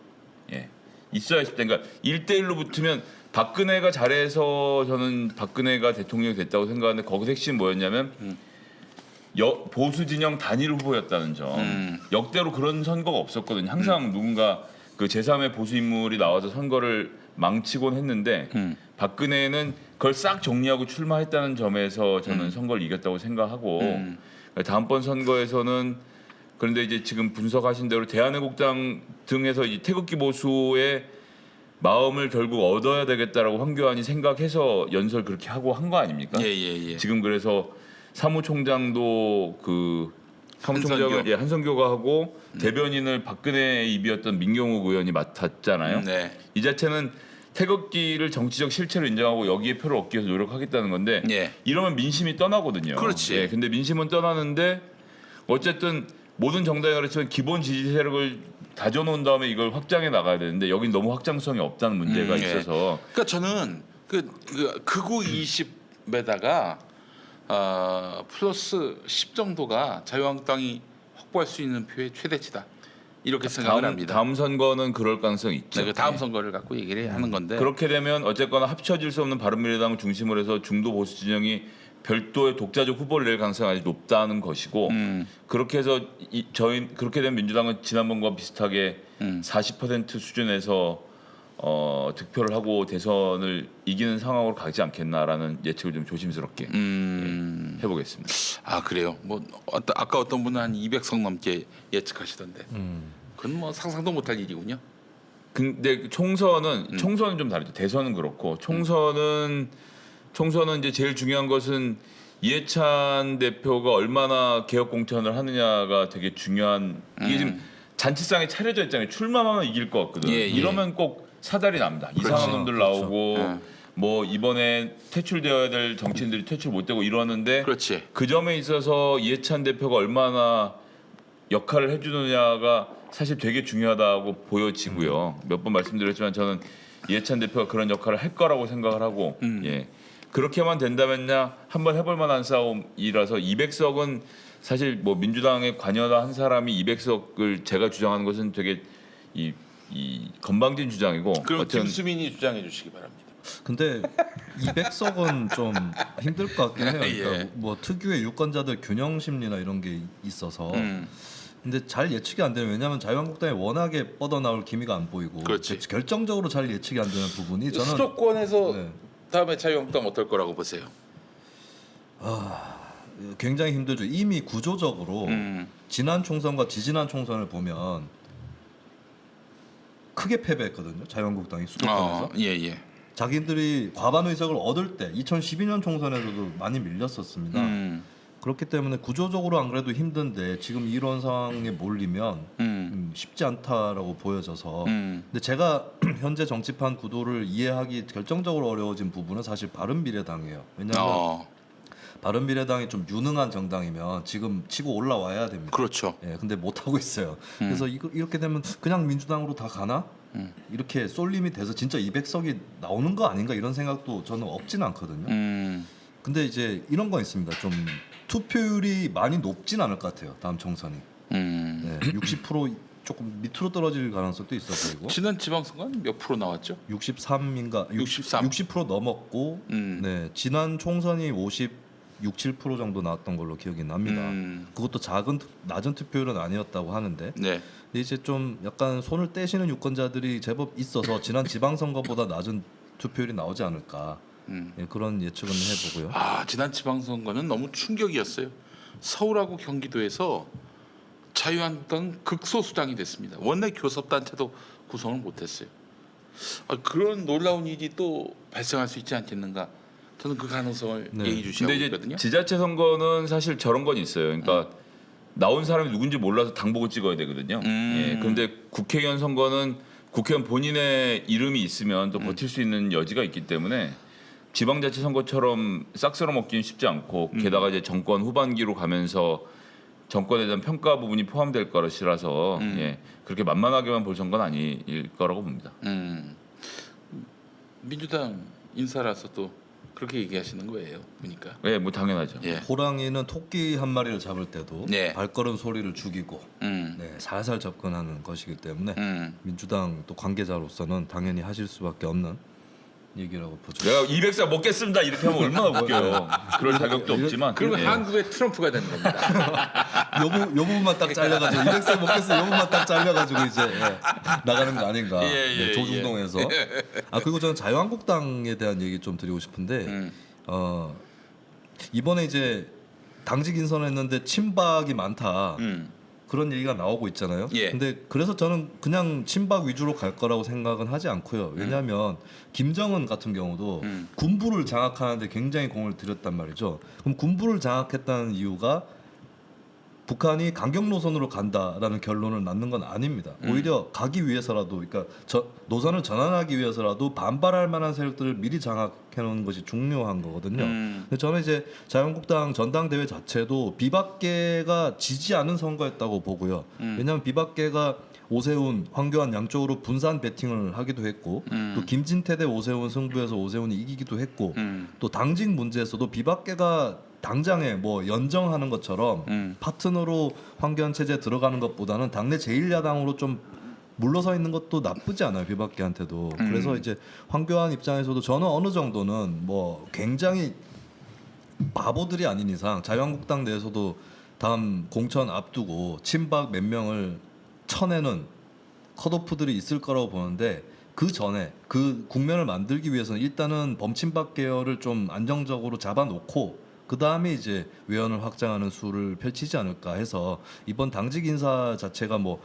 예. 있어야 싶다. 그러니까 1대1로 붙으면 박근혜가 잘해서 저는 박근혜가 대통령이 됐다고 생각하는데 거기서 핵심이 뭐였냐면 보수 진영 단일 후보였다는 점. 역대로 그런 선거가 없었거든요. 항상 누군가 그 제3의 보수 인물이 나와서 선거를 망치곤 했는데 박근혜는 그걸 싹 정리하고 출마했다는 점에서 저는 선거를 이겼다고 생각하고 다음번 선거에서는 그런데 이제 지금 분석하신 대로 대한애국당 등에서 이 태극기 보수의 마음을 결국 얻어야 되겠다라고 황교안이 생각해서 연설 그렇게 하고 한 거 아닙니까? 예. 지금 그래서 사무총장도 사무총장을 한성교가 하고 대변인을 박근혜의 입이었던 민경욱 의원이 맡았잖아요. 네. 이 자체는 태극기를 정치적 실체로 인정하고 여기에 표를 얻기 위해서 노력하겠다는 건데 예. 이러면 민심이 떠나거든요. 그렇지. 예, 근데 민심은 떠나는데 어쨌든 모든 정당이 그렇지만 기본 지지 세력을 다져놓은 다음에 이걸 확장해 나가야 되는데 여긴 너무 확장성이 없다는 문제가 예. 있어서 그러니까 저는 극우 20에다가 플러스 10 정도가 자유한국당이 확보할 수 있는 표의 최대치다. 이렇게 생각을 합니다. 다음 선거는 그럴 가능성이 있죠. 네, 그 다음 선거를 갖고 얘기를 하는 건데 그렇게 되면 어쨌거나 합쳐질 수 없는 바른미래당을 중심으로 해서 중도 보수 진영이 별도의 독자적 후보를 낼 가능성이 아주 높다는 것이고 그렇게 해서 그렇게 되면 민주당은 지난번과 비슷하게 40% 수준에서 득표를 하고 대선을 이기는 상황으로 가지 않겠나라는 예측을 좀 조심스럽게 해보겠습니다. 아 그래요. 뭐 아까 어떤 분은 한 200석 넘게 예측하시던데 그건 뭐 상상도 못할 일이군요. 근데 총선은 좀 다르죠. 대선은 그렇고 총선은 이제 제일 중요한 것은 이해찬 대표가 얼마나 개혁 공천을 하느냐가 되게 중요한 이게 지금 잔치상에 차려져 있잖아요. 출마하면 이길 것 같거든. 예. 이러면 꼭 사달이 납니다. 이상한 놈들 나오고 뭐 이번에 퇴출되어야 될 정치인들이 퇴출 못 되고 이러는데 그렇지. 그 점에 있어서 이해찬 대표가 얼마나 역할을 해주느냐가 사실 되게 중요하다고 보여지고요. 몇 번 말씀드렸지만 저는 이해찬 대표가 그런 역할을 할 거라고 생각을 하고 예. 그렇게만 된다면야 한번 해볼 만한 싸움이라서 200석은 사실 뭐 민주당의 관여다 한 사람이 200석을 제가 주장하는 것은 되게 이 건방진 주장이고 그럼 김수민이 주장해 주시기 바랍니다. 근데 200석은 좀 힘들 것 같긴 해요. 그러니까 예. 뭐 특유의 유권자들 균형 심리나 이런 게 있어서. 근데 잘 예측이 안 되는 왜냐하면 자유한국당이 워낙에 뻗어나올 기미가 안 보이고 그렇지. 결정적으로 잘 예측이 안 되는 부분이 저는 수도권에서 네. 다음에 자유한국당 어떨 거라고 보세요? 굉장히 힘들죠. 이미 구조적으로 지난 총선과 지지난 총선을 보면 크게 패배했거든요. 자유한국당이 수도권에서. 예. 자기들이 과반 의석을 얻을 때 2012년 총선에서도 많이 밀렸었습니다. 그렇기 때문에 구조적으로 안 그래도 힘든데 지금 이런 상황에 몰리면 쉽지 않다라고 보여져서 근데 제가 현재 정치판 구도를 이해하기 결정적으로 어려워진 부분은 사실 바른미래당이에요. 왜냐하면 바른미래당이 좀 유능한 정당이면 지금 치고 올라와야 됩니다. 그렇죠. 예, 근데 못 하고 있어요. 그래서 이렇게 되면 그냥 민주당으로 다 가나? 이렇게 쏠림이 돼서 진짜 200석이 나오는 거 아닌가 이런 생각도 저는 없진 않거든요. 근데 이제 이런 건 있습니다. 좀 투표율이 많이 높진 않을 것 같아요. 다음 총선이. 네, 60% 조금 밑으로 떨어질 가능성도 있어 보이고. 지난 지방선거는 몇 프로 나왔죠? 63인가 63. 60% 넘었고 네, 지난 총선이 56, 7% 정도 나왔던 걸로 기억이 납니다. 그것도 낮은 투표율은 아니었다고 하는데 네. 근데 이제 좀 약간 손을 떼시는 유권자들이 제법 있어서 지난 지방선거보다 낮은 투표율이 나오지 않을까 예, 그런 예측은 해보고요. 지난 지방선거는 너무 충격이었어요. 서울하고 경기도에서 자유한국당 극소수당이 됐습니다. 원내 교섭단체도 구성을 못했어요. 그런 놀라운 일이 또 발생할 수 있지 않겠는가? 저는 그 가능성을 네. 예의주시하고 근데 이제 있거든요. 지자체 선거는 사실 저런 건 있어요. 그러니까 나온 사람이 누군지 몰라서 당보고 찍어야 되거든요. 예. 그런데 국회의원 선거는 국회의원 본인의 이름이 있으면 또 버틸 수 있는 여지가 있기 때문에 지방자치 선거처럼 싹 쓸어 먹기는 쉽지 않고 게다가 이제 정권 후반기로 가면서 정권에 대한 평가 부분이 포함될 것이라서 예. 그렇게 만만하게만 볼 선거는 아닐 거라고 봅니다. 민주당 인사라서 또 그렇게 얘기하시는 거예요. 보니까. 예, 뭐 당연하죠. 예. 호랑이는 토끼 한 마리를 잡을 때도 네. 발걸음 소리를 죽이고 네, 살살 접근하는 것이기 때문에 민주당 또 관계자로서는 당연히 하실 수밖에 없는 얘기라고 보죠. 내가 200석 먹겠습니다 이렇게 하면 얼마나 웃겨요. 그럴 자격도 없지만. 그러면 예. 한국의 트럼프가 되는 겁니다. 요 부분만 딱 잘려가지고 200석 먹겠어. 요 부분만 딱 잘려가지고 이제 나가는 거 아닌가. 네, 조중동에서. 그리고 저는 자유한국당에 대한 얘기 좀 드리고 싶은데 이번에 이제 당직 인선했는데 친박이 많다. 그런 얘기가 나오고 있잖아요. 예. 근데 그래서 저는 그냥 친박 위주로 갈 거라고 생각은 하지 않고요. 왜냐하면 김정은 같은 경우도 군부를 장악하는데 굉장히 공을 들였단 말이죠. 그럼 군부를 장악했다는 이유가 북한이 강경 노선으로 간다라는 결론을 낳는 건 아닙니다. 오히려 가기 위해서라도, 그러니까 노선을 전환하기 위해서라도 반발할 만한 세력들을 미리 장악해 놓는 것이 중요한 거거든요. 근데 저는 이제 자유한국당 전당대회 자체도 비박계가 지지 않은 선거였다고 보고요. 왜냐하면 비박계가 오세훈, 황교안 양쪽으로 분산 배팅을 하기도 했고 또 김진태 대 오세훈 승부에서 오세훈이 이기기도 했고 또 당직 문제에서도 비박계가 당장에 뭐 연정하는 것처럼 파트너로 황교안 체제에 들어가는 것보다는 당내 제1야당으로 좀 물러서 있는 것도 나쁘지 않아요, 비박계한테도. 그래서 이제 황교안 입장에서도 저는 어느 정도는 뭐 굉장히 바보들이 아닌 이상 자유한국당 내에서도 다음 공천 앞두고 친박 몇 명을 쳐내는 컷오프들이 있을 거라고 보는데, 그 전에 그 국면을 만들기 위해서는 일단은 범친박 계열을 좀 안정적으로 잡아놓고 그 다음에 이제 외연을 확장하는 수를 펼치지 않을까 해서 이번 당직 인사 자체가 뭐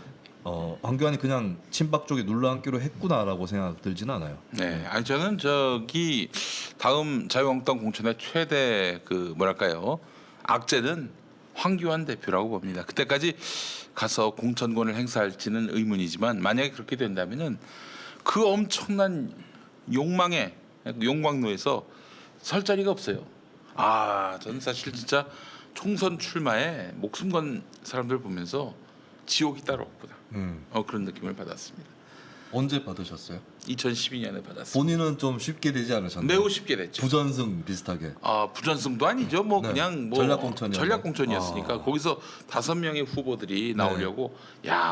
황교안이 그냥 친박 쪽에 눌러앉기로 했구나라고 생각 들지는 않아요. 네, 아니 저는 저기 다음 자유한국당 공천의 최대 그 뭐랄까요 악재는 황교안 대표라고 봅니다. 그때까지 가서 공천권을 행사할지는 의문이지만 만약에 그렇게 된다면은 그 엄청난 욕망의 용광로에서 설 자리가 없어요. 저는 사실 진짜 총선 출마에 목숨 건 사람들 보면서 지옥이 따로 없구나. 그런 느낌을 받았습니다. 언제 받으셨어요? 2012년에 받았습니다. 본인은 좀 쉽게 되지 않으셨나요? 매우 쉽게 됐죠. 부전승 비슷하게. 부전승도 아니죠. 뭐 네. 그냥 뭐 전략공천이었으니까 거기서 5명의 후보들이 나오려고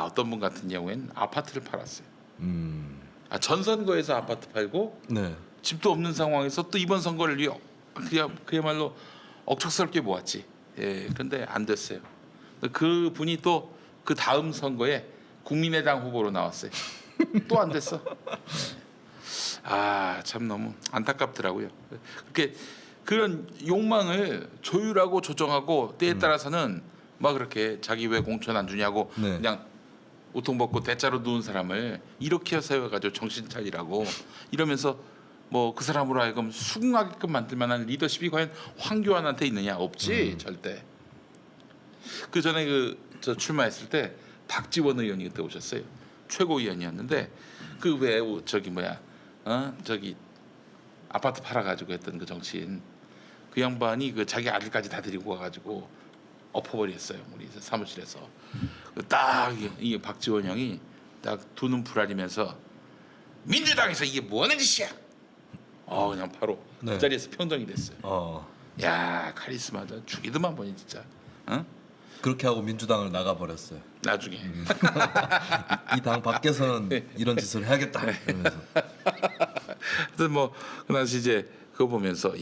어떤 분 같은 경우에는 아파트를 팔았어요. 전 선거에서 아파트 팔고 네. 집도 없는 상황에서 또 이번 선거를 위해 그야말로 억척스럽게 모았지. 그런데 안 됐어요. 그 분이 또 그 다음 선거에 국민의당 후보로 나왔어요. 또 안 됐어. 참 너무 안타깝더라고요. 그렇게 그런 욕망을 조율하고 조정하고 때에 따라서는 막 그렇게 자기 왜 공천 안 주냐고 네. 그냥 우통 벗고 대자로 누운 사람을 이렇게 세워가지고 정신 차리라고 이러면서 뭐 그 사람으로 하여금 수긍하게끔 만들 만한 리더십이 과연 황교안한테 있느냐? 없지 절대. 그 전에 저 출마했을 때 박지원 의원이 그때 오셨어요. 최고위원이었는데 그 왜 저기 뭐야 저기 아파트 팔아가지고 했던 그 정치인 그 양반이 그 자기 아들까지 다 데리고 와가지고 엎어버렸어요. 우리 사무실에서 딱 이 박지원 형이 딱 두 눈 부라리면서 민주당에서 이게 뭐하는 짓이야? 그냥 바로 네. 그 자리에서 평정이 됐어요. 야 카리스마 죽이더만 보니 진짜. 그렇게 하고 민주당을 나가 버렸어요. 나중에 이 당 밖에서는 이런 짓을 해야겠다. 이러면서. 하여튼 뭐 그나서 이제 그거 보면서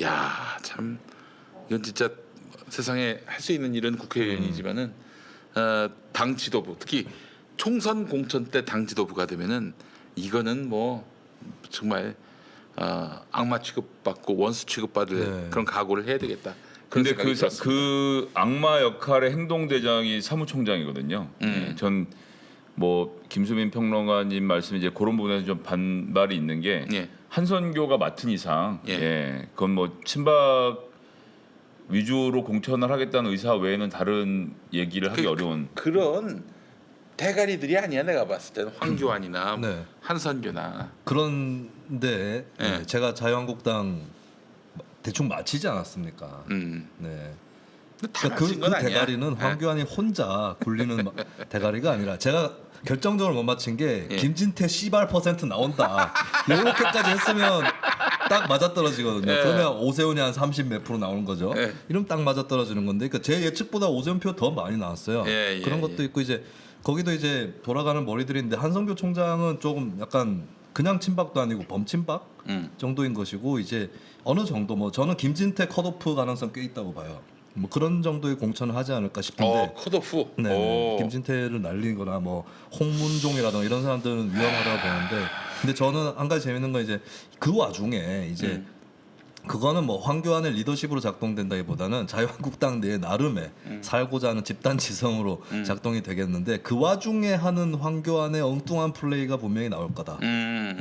참 이건 진짜 세상에 할 수 있는 일은 국회의원이지만은 당 지도부 특히 총선 공천 때 당 지도부가 되면은 이거는 뭐 정말 악마 취급받고 원수 취급받을 그런 각오를 해야 되겠다. 근데 그 악마 역할의 행동대장이 사무총장이거든요. 전 뭐 김수민 평론가님 말씀 이제 그런 부분에서 좀 반발이 있는 게 한선교가 맡은 이상, 그건 뭐 친박 위주로 공천을 하겠다는 의사 외에는 다른 얘기를 하기 어려운 그런 대가리들이 아니야. 내가 봤을 때는 황교안이나 네. 한선교나. 그런데 제가 자유한국당 대충 마치지 않았습니까? 네. 그러니까 그 대가리는 황교안이 혼자 굴리는 대가리가 아니라 제가 결정적으로 못 맞힌 게 김진태 씨발 % 나온다. 이렇게까지 했으면 딱 맞아떨어지거든요. 그러면 오세훈이 한 30 몇 % 나오는 거죠. 이러면 딱 맞아떨어지는 건데, 그러니까 제 예측보다 오세훈 표 더 많이 나왔어요. 그런 것도 있고 이제 거기도 이제 돌아가는 머리들인데 한성교 총장은 조금 약간 그냥 친박도 아니고 범친박 정도인 것이고 이제 어느 정도 뭐 저는 김진태 컷오프 가능성 꽤 있다고 봐요. 뭐 그런 정도의 공천을 하지 않을까 싶은데. 컷오프. 네, 김진태를 날리거나 뭐 홍문종이라든가 이런 사람들은 위험하다고 보는데, 근데 저는 한 가지 재밌는 건 이제 그 와중에 이제 그거는 뭐 황교안의 리더십으로 작동된다기보다는 자유한국당 내에 나름의 살고자 하는 집단 지성으로 작동이 되겠는데 그 와중에 하는 황교안의 엉뚱한 플레이가 분명히 나올 거다.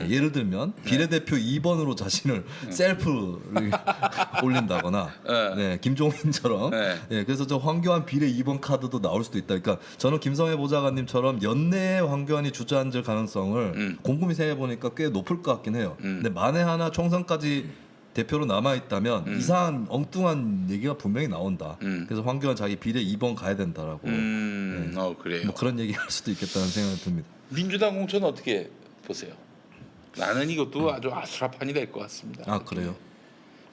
예를 들면 비례대표 2번으로 자신을 셀프를 올린다거나 네, 김종인처럼 네, 그래서 저 황교안 비례 2번 카드도 나올 수도 있다. 그러니까 저는 김성애 보좌관님처럼 연내에 황교안이 주저앉을 가능성을 곰곰이 생각해 보니까 꽤 높을 것 같긴 해요. 근데 만에 하나 총선까지 대표로 남아 있다면 이상한 엉뚱한 얘기가 분명히 나온다. 그래서 황교안 자기 비례 2번 가야 된다라고. 그래요. 뭐 그런 얘기할 수도 있겠다는 생각이 듭니다. 민주당 공천 어떻게 보세요? 나는 이것도 아주 아수라판이 될 것 같습니다. 아 그래요?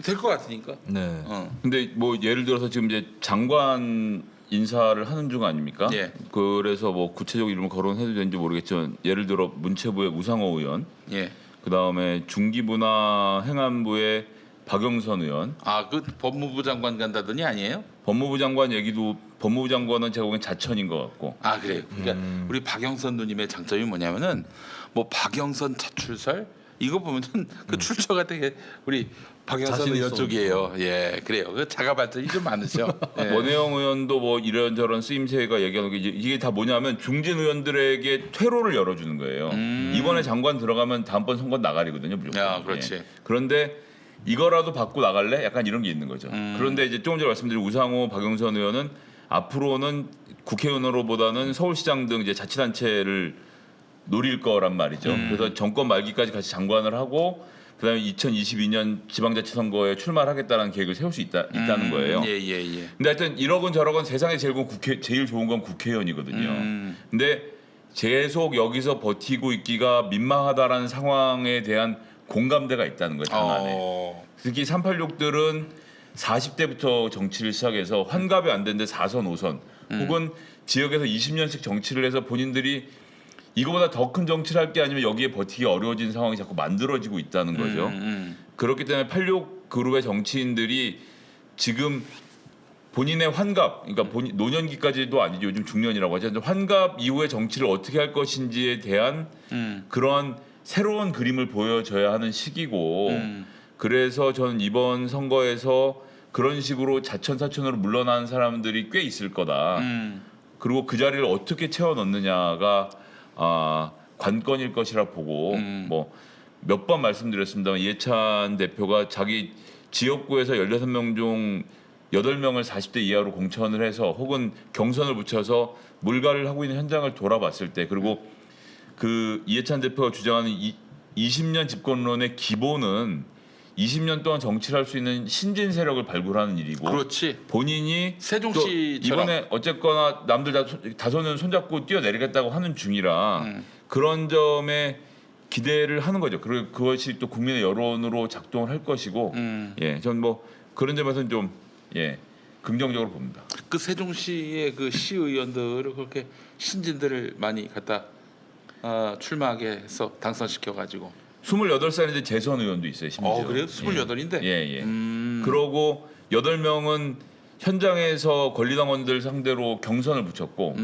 될 것 같으니까. 네. 근데 뭐 예를 들어서 지금 이제 장관 인사를 하는 중 아닙니까? 예. 그래서 뭐 구체적 이름을 거론해도 되는지 모르겠지만 예를 들어 문체부의 우상호 의원, 예. 그 다음에 중기부나 행안부의 박영선 의원, 그 법무부 장관 간다더니 아니에요? 법무부 장관 얘기도 법무부 장관은 제가 보기엔 자천인 것 같고. 그래요. 그러니까 우리 박영선 누님의 장점이 뭐냐면은 뭐 박영선 차출설 이거 보면은 그 출처가 되게 우리 박영선 자신 의원 있어. 쪽이에요. 예, 그래요. 그 자가 발전이 좀 많으셔. 예. 원혜영 의원도 뭐 이런저런 쓰임새가 얘기하는 게 이게 다 뭐냐면 중진 의원들에게 퇴로를 열어주는 거예요. 이번에 장관 들어가면 다음번 선거 나가리거든요, 무조건. 야, 그렇지. 예. 그런데 이거라도 받고 나갈래? 약간 이런 게 있는 거죠. 그런데 이제 조금 전에 말씀드린 우상호, 박영선 의원은 앞으로는 국회의원으로보다는 서울시장 등 이제 자치단체를 노릴 거란 말이죠. 그래서 정권 말기까지 같이 장관을 하고 그다음에 2022년 지방자치선거에 출마를 하겠다는 계획을 세울 수 있다는 거예요. 예. 근데 하여튼 1억은 저럭은 세상에 제일 좋은 건 국회의원이거든요. 근데 계속 여기서 버티고 있기가 민망하다라는 상황에 대한 공감대가 있다는 거예요, 당 안에. 특히 386들은 40대부터 정치를 시작해서 환갑이 안 됐는데 4선, 5선 혹은 지역에서 20년씩 정치를 해서 본인들이 이거보다 더 큰 정치를 할 게 아니면 여기에 버티기 어려워진 상황이 자꾸 만들어지고 있다는 거죠. 그렇기 때문에 86 그룹의 정치인들이 지금 본인의 환갑, 그러니까 노년기까지도 아니죠. 요즘 중년이라고 하죠. 환갑 이후의 정치를 어떻게 할 것인지에 대한 그런 새로운 그림을 보여줘야 하는 시기고 그래서 저는 이번 선거에서 그런 식으로 자천사천으로 물러나는 사람들이 꽤 있을 거다. 그리고 그 자리를 어떻게 채워 넣느냐가 관건일 것이라 보고 뭐 몇 번 말씀드렸습니다만 이해찬 대표가 자기 지역구에서 16명 중 8명을 40대 이하로 공천을 해서 혹은 경선을 붙여서 물갈이를 하고 있는 현장을 돌아봤을 때 그리고 그 이해찬 대표가 주장하는 20년 집권론의 기본은 20년 동안 정치를 할 수 있는 신진 세력을 발굴하는 일이고 그렇지. 본인이 세종시처럼. 또 이번에 어쨌거나 남들 다소는 손잡고 뛰어내리겠다고 하는 중이라 그런 점에 기대를 하는 거죠. 그리고 그것이 또 국민의 여론으로 작동을 할 것이고 예, 전 뭐 그런 점에서는 좀 긍정적으로 봅니다. 그 세종시의 그 시의원들을 그렇게 신진들을 많이 갖다 출마하게 해서 당선시켜 가지고 28살인데 재선 의원도 있어요. 심지어. 그래요? 28인데? 예. 그러고 8명은 현장에서 권리당원들 상대로 경선을 붙였고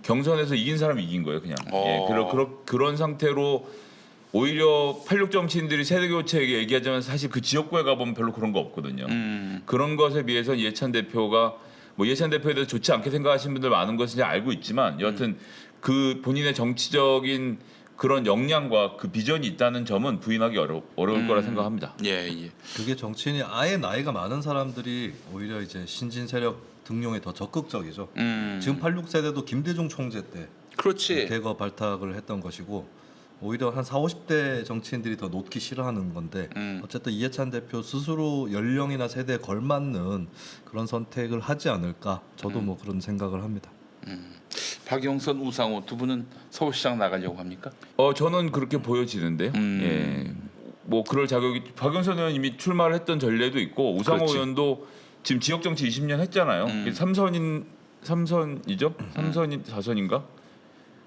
경선에서 이긴 사람이 이긴 거예요, 그냥. 그런 상태로 오히려 86 정치인들이 세대 교체 얘기하자면 사실 그 지역구에 가보면 별로 그런 거 없거든요. 그런 것에 비해서 이해찬 대표가 뭐 이해찬 대표에 대해서 좋지 않게 생각하시는 분들 많은 것은 이제 알고 있지만 여하튼 그 본인의 정치적인 그런 역량과 그 비전이 있다는 점은 부인하기 어려울 거라 생각합니다. 예. 그게 정치인이 아예 나이가 많은 사람들이 오히려 이제 신진 세력 등용에 더 적극적이죠. 지금 86세대도 김대중 총재 때 그렇지. 대거 발탁을 했던 것이고 오히려 한 40, 50대 정치인들이 더 놓기 싫어하는 건데 어쨌든 이해찬 대표 스스로 연령이나 세대에 걸맞는 그런 선택을 하지 않을까 저도 뭐 그런 생각을 합니다. 박영선, 우상호 두 분은 서울시장 나가려고 합니까? 저는 그렇게 보여지는데요. 예. 뭐 그럴 자격이 박영선 의원 이미 출마를 했던 전례도 있고 우상호 그렇지. 의원도 지금 지역 정치 20년 했잖아요. 3선이죠? 3선이 4선인가?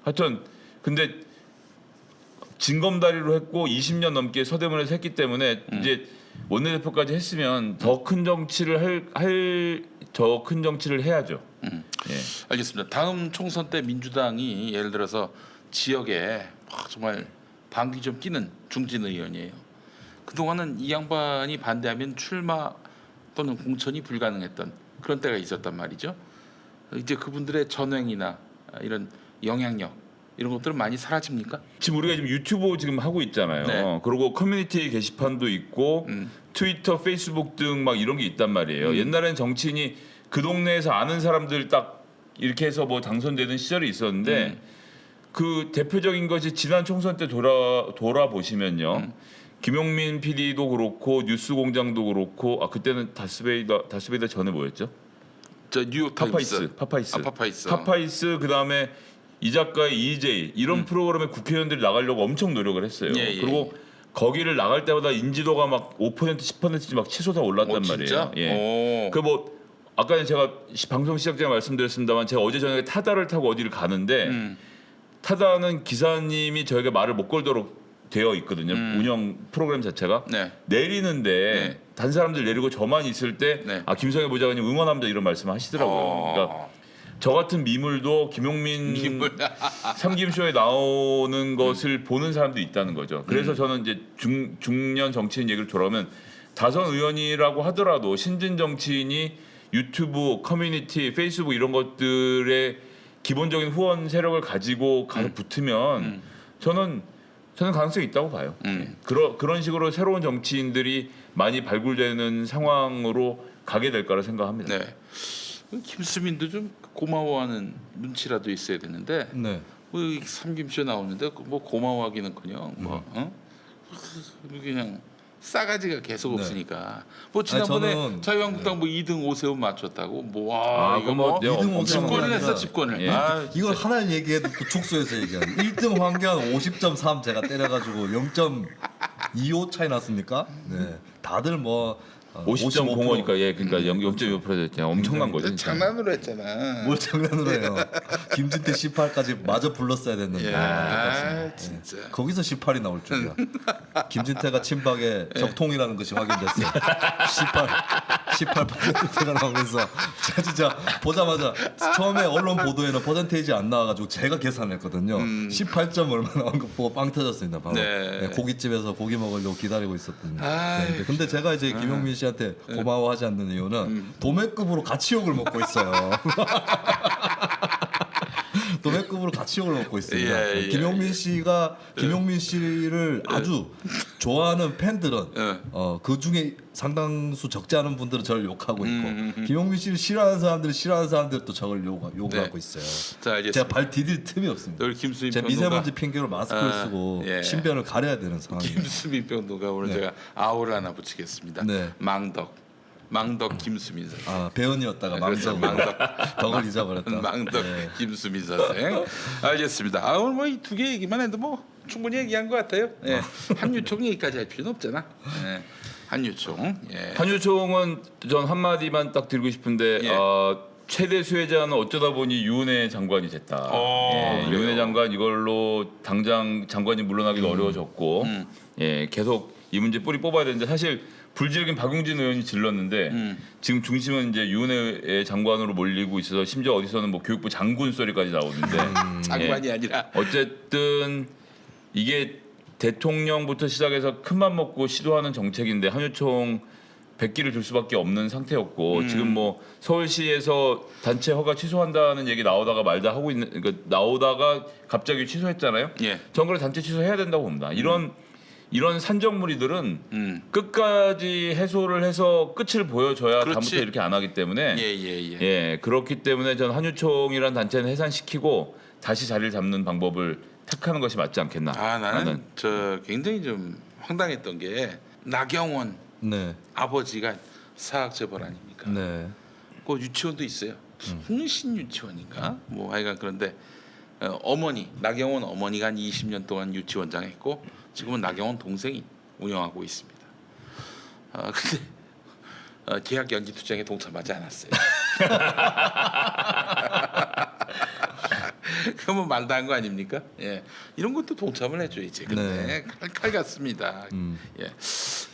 하여튼 근데 진검다리로 했고 20년 넘게 서대문에서 했기 때문에 이제 원내대표까지 했으면 더 큰 정치를 더 큰 정치를 해야죠. 예. 알겠습니다. 다음 총선 때 민주당이 예를 들어서 지역에 정말 방귀 좀 끼는 중진 의원이에요. 그동안은 이 양반이 반대하면 출마 또는 공천이 불가능했던 그런 때가 있었단 말이죠. 이제 그분들의 전횡이나 이런 영향력 이런 것들은 많이 사라집니까? 지금 우리가 지금 유튜브 지금 하고 있잖아요. 네. 그리고 커뮤니티 게시판도 있고 트위터, 페이스북 등 막 이런 게 있단 말이에요. 옛날엔 정치인이 그 동네에서 아는 사람들 딱 이렇게 해서 뭐 당선되는 시절이 있었는데 그 대표적인 것이 지난 총선 때 돌아보시면요. 김용민 PD도 그렇고 뉴스공장도 그렇고 그때는 다스베이더 전에 뭐였죠? 저 뉴욕 타임스, 파파이스. 파파이스. 파파이스 그다음에 이 작가의 EJ 이런 프로그램에 국회의원들이 나가려고 엄청 노력을 했어요. 예, 예, 그리고 거기를 나갈 때마다 인지도가 막 5% 10%씩 막 치솟아 올랐단 진짜? 말이에요. 예. 오. 그 뭐 아까 제가 방송 시작 전에 말씀드렸습니다만 제가 어제 저녁에 타다를 타고 어디를 가는데 타다는 기사님이 저에게 말을 못 걸도록 되어 있거든요. 운영 프로그램 자체가 네. 내리는데 네. 다른 사람들 내리고 저만 있을 때 네. 김성애 부장님 응원합니다 이런 말씀을 하시더라고요. 그러니까 저 같은 미물도 김용민 삼김쇼에 나오는 것을 보는 사람도 있다는 거죠. 그래서 저는 이제 중년 정치인 얘기를 돌아오면 다선 의원이라고 하더라도 신진 정치인이 유튜브, 커뮤니티, 페이스북 이런 것들의 기본적인 후원 세력을 가지고 가서 붙으면 저는 가능성이 있다고 봐요. 그런 식으로 새로운 정치인들이 많이 발굴되는 상황으로 가게 될 거라 생각합니다. 네. 김수민도 좀 고마워하는 눈치라도 있어야 되는데 네. 뭐 삼김쇼 나오는데 뭐 고마워하기는커녕 뭐 그냥 싸가지가 계속 네. 없으니까 뭐 지난번에 저는- 자유한국당 뭐 2등 오세훈 맞췄다고 뭐 이거 뭐 내가 이등 오세훈 집권을 아니라- 했어 집권을. 예. 이걸 하나를 얘기해도 또 축소해서 얘기하는 1등 황교안 50.3 제가 때려가지고 0.25 차이 났습니까? 네, 다들 뭐 50.05니까 그러니까 0.25% 엄청난 거죠. 진짜. 장난으로 했잖아. 뭘 장난으로 해요. 김진태 18까지 마저 불렀어야 됐는데. 아, 진짜. 거기서 18이 나올 줄이야. 김진태가 친박의 적통이라는 것이 확인됐어요. 18%가 나오면서 제가 진짜 보자마자 처음에 언론 보도에는 퍼센테이지 안 나와가지고 제가 계산했거든요. 18점 얼마 나온 거 보고 빵 터졌습니다. 바로 네. 고깃집에서 고기 먹으려고 기다리고 있었던. 아이, 근데 제가 이제 김용민 씨한테 고마워하지 않는 이유는 도매급으로 같이 욕을 먹고 있어요. 도매급으로 같이 욕을 먹고 있습니다. 예, 김용민 씨가 김용민 씨를 아주 좋아하는 팬들은 그 중에 상당수 적지 않은 분들은 저를 욕하고 있고 김용민 씨를 싫어하는 사람들은 싫어하는 사람들 또 저를 욕하고 있어요. 자, 알겠습니다. 제가 발 디딜 틈이 없습니다. 우리 김수민 제가 평론가. 미세먼지 핑계로 마스크를 쓰고 예. 신변을 가려야 되는 상황입니다. 김수민 평론가 오늘 제가 아우를 하나 붙이겠습니다. 네. 망덕 김수민 선생. 배은이었다가 그렇죠. 망덕 덕을 잊어버렸다. 망덕 네. 김수민 선생. 알겠습니다. 오늘 뭐 이 두 개 얘기만 해도 뭐 충분히 얘기한 것 같아요. 예. 한유총 얘기까지 할 필요는 없잖아. 예. 한유총. 예. 한유총은 전 한마디만 딱 드리고 싶은데 예. 최대 수혜자는 어쩌다 보니 유은혜 장관이 됐다. 그래요? 유은혜 장관 이걸로 당장 장관이 물러나기도 어려워졌고 계속 이 문제 뿌리 뽑아야 되는데 사실 불지르긴 박용진 의원이 질렀는데 지금 중심은 이제 유은혜 장관으로 몰리고 있어서 심지어 어디서는 뭐 교육부 장군 소리까지 나오는데 장관이 아니라. 어쨌든 이게 대통령부터 시작해서 큰맘 먹고 시도하는 정책인데 한유총 100기를 줄 수밖에 없는 상태였고 지금 뭐 서울시에서 단체 허가 취소한다는 얘기 나오다가 말다 하고 있는 그러니까 나오다가 갑자기 취소했잖아요. 예. 전 그래 단체 취소해야 된다고 봅니다. 이런 산적무리들은 끝까지 해소를 해서 끝을 보여줘야 그렇지. 다음부터 이렇게 안 하기 때문에 예. 그렇기 때문에 전 한유총이라는 단체는 해산시키고 다시 자리를 잡는 방법을 택하는 것이 맞지 않겠나. 나는 저 굉장히 좀 황당했던 게 나경원 네. 아버지가 사학재벌 아닙니까? 네. 그 유치원도 있어요. 홍신 유치원인가? 뭐 하여간 그런데 어머니 나경원 어머니가 한 20년 동안 유치원장 했고 지금은 나경원 동생이 운영하고 있습니다. 근데 계약 연기 투쟁에 동참하지 않았어요. 그러면 말도 한 거 아닙니까? 예, 이런 것도 동참을 해줘야지. 근데 칼 같습니다. 예,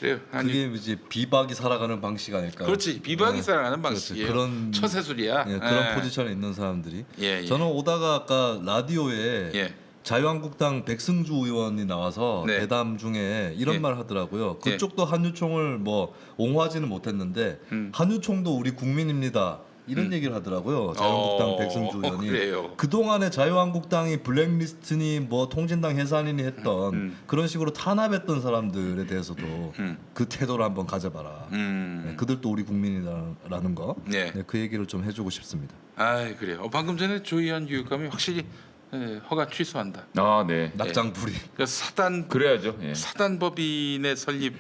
그래요. 그게 이제 비박이 살아가는 방식 아닐까? 그렇지, 비박이 살아가는 방식이에요. 그런 처세술이야. 그런 포지션에 있는 사람들이. 예. 저는 오다가 아까 라디오에 예. 자유한국당 백승주 의원이 나와서 네. 대담 중에 이런 예. 말 하더라고요. 예. 그쪽도 한유총을 뭐 옹호하지는 못했는데 한유총도 우리 국민입니다. 이런 얘기를 하더라고요. 자유한국당 백승주 의원이. 그래요. 그동안에 자유한국당이 블랙리스트니 뭐 통진당 해산이니 했던 그런 식으로 탄압했던 사람들에 대해서도 그 태도를 한번 가져봐라. 네, 그들도 우리 국민이라는 거. 네. 네, 그 얘기를 좀 해주고 싶습니다. 아 그래요. 방금 전에 조희연 교육감이 확실히 허가 취소한다. 아, 네. 낙장불이. 그러니까 그래야죠. 예. 사단법인의 설립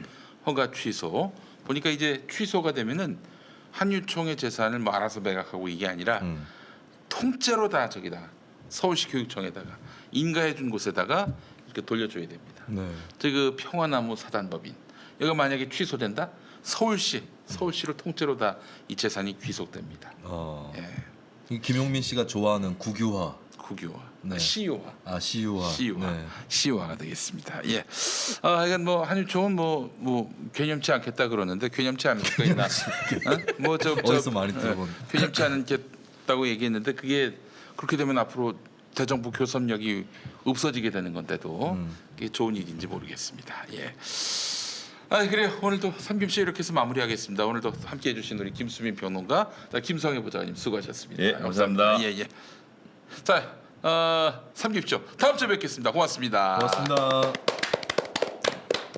허가 취소 보니까 이제 취소가 되면은 한유총의 재산을 뭐 알아서 매각하고 이게 아니라 통째로 다 저기다 서울시 교육청에다가 인가해 준 곳에다가 이렇게 돌려줘야 됩니다. 네. 그 평화나무 사단법인 여기가 만약에 취소된다 서울시를 통째로 다 이 재산이 귀속됩니다. 예. 이 김용민 씨가 좋아하는 국유화. 국유화, 네. 시유화. 시유화. 네. 시유화가 되겠습니다. 예. 이건 뭐 한유총은 뭐 괴념치 않겠다 그러는데 괴념치 않을 수가 있나? 뭐저 어디서 많이 들어본. 괴념치 않겠다고 얘기했는데 그게 그렇게 되면 앞으로 대정부 교섭력이 없어지게 되는 건데도 그게 좋은 일인지 모르겠습니다. 예. 그래요. 오늘도 삼김씨 이렇게 해서 마무리하겠습니다. 오늘도 함께해 주신 우리 김수민 평론가, 김성애 부장님 수고하셨습니다. 예, 감사합니다. 예. 자, 삼김쇼 다음 주에 뵙겠습니다. 고맙습니다. 고맙습니다.